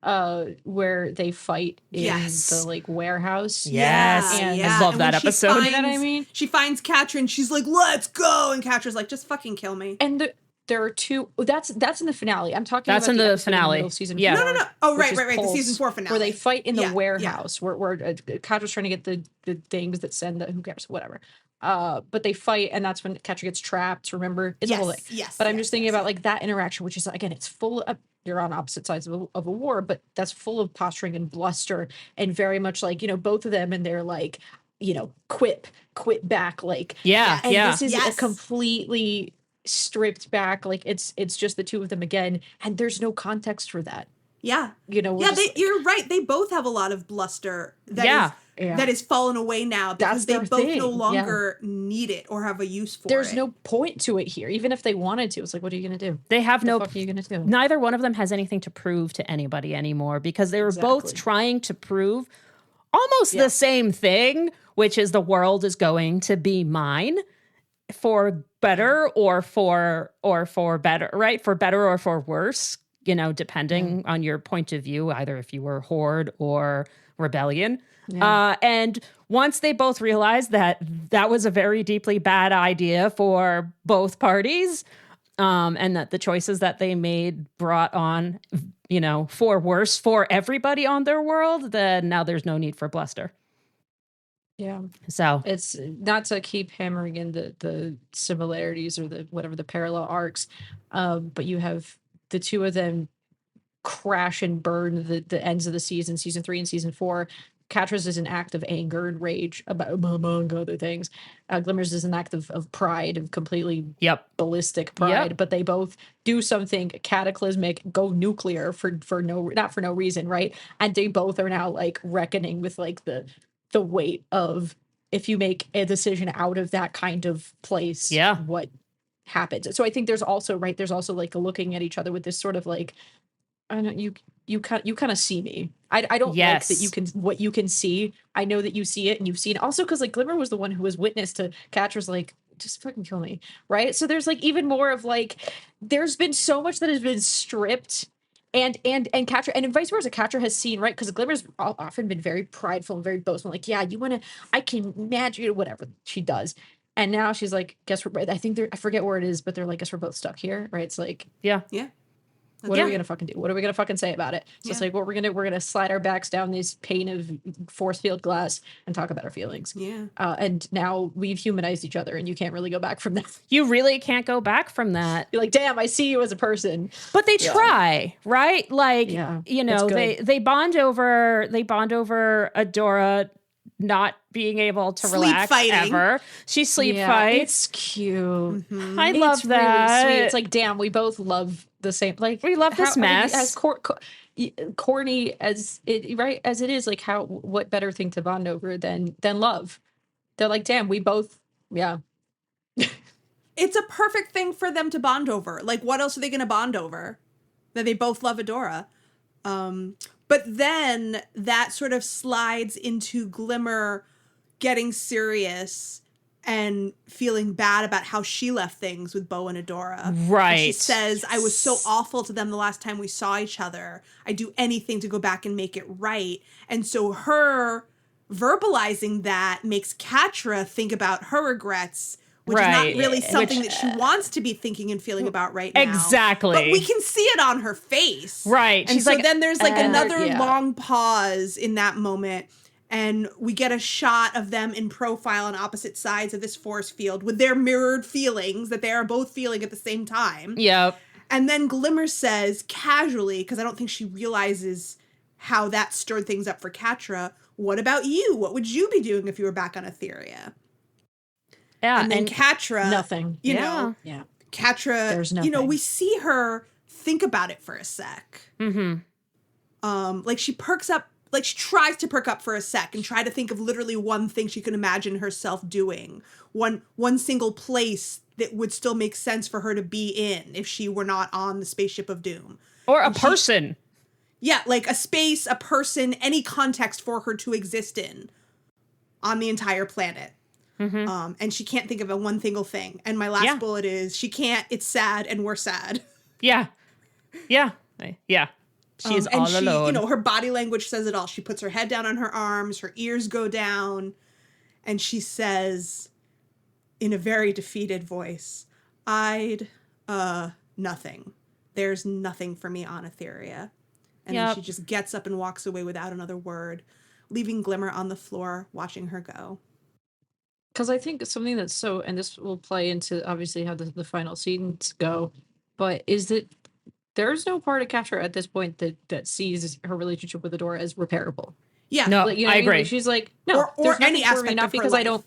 where they fight in the like warehouse. Yes, and I love that episode. You know what I mean? She finds Catra and she's like, "Let's go!" And Catra's like, "Just fucking kill me." And there are two. That's in the finale. I'm talking. That's about in the episode finale. middle of season Yeah. 4, No. Oh, right. which is The Pulse, season 4 finale where they fight in the warehouse, yeah. where Catra's trying to get the things that send who cares, whatever. But they fight, and that's when Catra gets trapped. Remember, it's a whole thing. Yes. But I'm just thinking about like that interaction, which is again, it's full of, you're on opposite sides of a war, but that's full of posturing and bluster, and very much like both of them, and they're like quit back, like And this is a completely stripped back, like it's just the two of them again, and there's no context for that. Yeah. You're right. They both have a lot of bluster that is fallen away now because they both no longer need it or have a use for it. There's no point to it here. Even if they wanted to, it's like, what are you going to do? They have What are you going to do? Neither one of them has anything to prove to anybody anymore because they were both trying to prove almost the same thing, which is the world is going to be mine for better or for better, right? For better or for worse, depending on your point of view, either if you were Horde or Rebellion. And once they both realized that was a very deeply bad idea for both parties, and that the choices that they made brought on, for worse for everybody on their world, then now there's no need for bluster. Yeah. So it's not to keep hammering in the similarities or the whatever the parallel arcs, but you have the two of them crash and burn the ends of the season 3 and season 4. Catra's is an act of anger and rage about among other things. Glimmer's is an act of pride, of completely ballistic pride. But they both do something cataclysmic, go nuclear not for no reason, right? And they both are now like reckoning with like the weight of, if you make a decision out of that kind of place, what happens. So I think there's also like a looking at each other with this sort of like, I don't know, you kind of see me. I don't like that you Yes. can, what you can see. I know that you see it and you've seen it. Also, because like Glimmer was the one who was witness to Catra's like, just fucking kill me, right? So there's like even more of like, there's been so much that has been stripped, and Catra, and vice versa. Catra has seen, right? Because Glimmer's often been very prideful and very boastful, like, yeah, you want to, I can imagine whatever she does. And now she's like, guess we're, I think they're, I forget where it is, but they're like, guess we're both stuck here, right? It's like, Yeah. Yeah. what are we gonna fucking do? What are we gonna fucking say about it? So it's Yeah. like, what we're gonna slide our backs down this pane of force field glass and talk about our feelings. Yeah. And now we've humanized each other, and you can't really go back from that. You really can't go back from that. You're like, damn, I see you as a person. But they try, right? Like, Yeah, you know, it's good. they bond over Adora not being able to Sleep relax fighting. ever. She sleep Yeah, fights. it's cute. I love It's that. really sweet. It's like, damn, we both love the same. Like, We love this mess. As corny as it, right, as it is. Like, how, what better thing to bond over than love? They're like, damn, we both, yeah. It's a perfect thing for them to bond over. Like, what else are they going to bond over? That they both love Adora. But then that sort of slides into Glimmer getting serious and feeling bad about how she left things with Bo and Adora. Right. And she says, I was so awful to them the last time we saw each other. I'd do anything to go back and make it right. And so her verbalizing that makes Catra think about her regrets, which is not really something that she wants to be thinking and feeling about right now. Exactly. But we can see it on her face. Right. And She's so like, then there's like another yeah. long pause in that moment. And we get a shot of them in profile on opposite sides of this force field with their mirrored feelings that they are both feeling at the same time. Yep. And then Glimmer says casually, because I don't think she realizes how that stirred things up for Catra, what about you? What would you be doing if you were back on Etheria? Yeah. And then Catra, Nothing. you Yeah. know, Yeah. Catra, There's you know, nothing. we see her think about it for a sec. Mm-hmm. Like she perks up, like she tries to perk up for a sec and try to think of literally one thing she can imagine herself doing. One single place that would still make sense for her to be in if she were not on the spaceship of doom. Or a person. Yeah, like a space, a person, any context for her to exist in on the entire planet. And she can't think of a one single thing. And my last bullet is she can't, it's sad and we're sad. Yeah. Yeah. Yeah. She is all alone. You know, her body language says it all. She puts her head down on her arms, her ears go down, and she says in a very defeated voice, I'd, nothing. There's nothing for me on Etheria. And then she just gets up and walks away without another word, leaving Glimmer on the floor, watching her go. Because I think something that's so, and this will play into obviously how the final scenes go, but is that there's no part of Catra at this point that sees her relationship with Adora as repairable. Yeah. No, Like, you know I what agree. Like, she's like, no, Or there's any nothing for me, aspect not of her because I life. don't.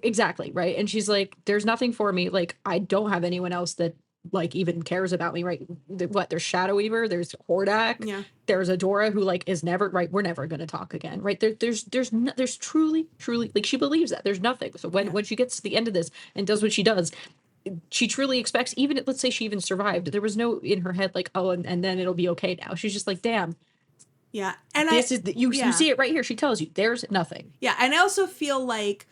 Exactly, right? And she's like, there's nothing for me. Like, I don't have anyone else that like even cares about me, right? There's Shadow Weaver, there's Hordak, Yeah. there's Adora, who like is never, right, we're never going to talk again, right? There's truly like she believes that there's nothing. So when she gets to the end of this and does what she does, she truly expects, even let's say she even survived, there was no in her head like, oh, and then it'll be okay now. She's just like, damn. Yeah. And You see it right here. She tells you there's nothing. Yeah. And I also feel like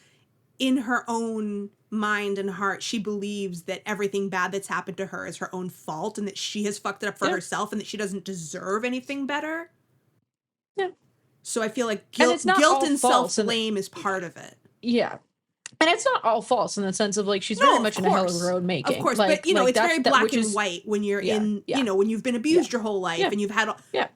in her own mind and heart, she believes that everything bad that's happened to her is her own fault and that she has fucked it up for herself and that she doesn't deserve anything better. Yeah. So I feel like And it's not guilt all and false, self-blame is part of it. Yeah. And it's not all false in the sense of like she's No, very of much in a hell of course. her own making. Of course, like, but you know, like it's very black which and is, white when you're yeah. you know, when you've been abused your whole life Yeah. and you've had,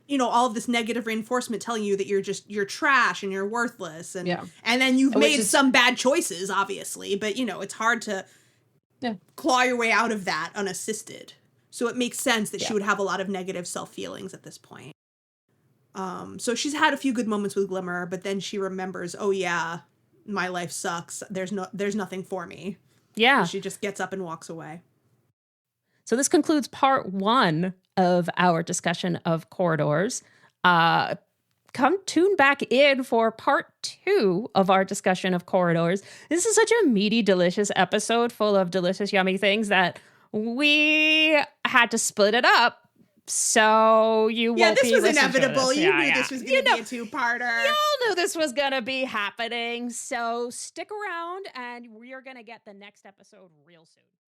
you know, all of this negative reinforcement telling you that you're trash and you're worthless and then you've made some bad choices, obviously, but you know, it's hard to claw your way out of that unassisted. So it makes sense that she would have a lot of negative self-feelings at this point. So she's had a few good moments with Glimmer, but then she remembers, oh yeah, my life sucks. There's nothing for me. Yeah. And she just gets up and walks away. So this concludes part 1 of our discussion of corridors. come tune back in for part 2 of our discussion of corridors. This is such a meaty, delicious episode full of delicious, yummy things that we had to split it up. So you won't this be was listening to inevitable. this. You knew this was going to be a two-parter. Y'all knew this was going to be happening. So stick around and we are going to get the next episode real soon.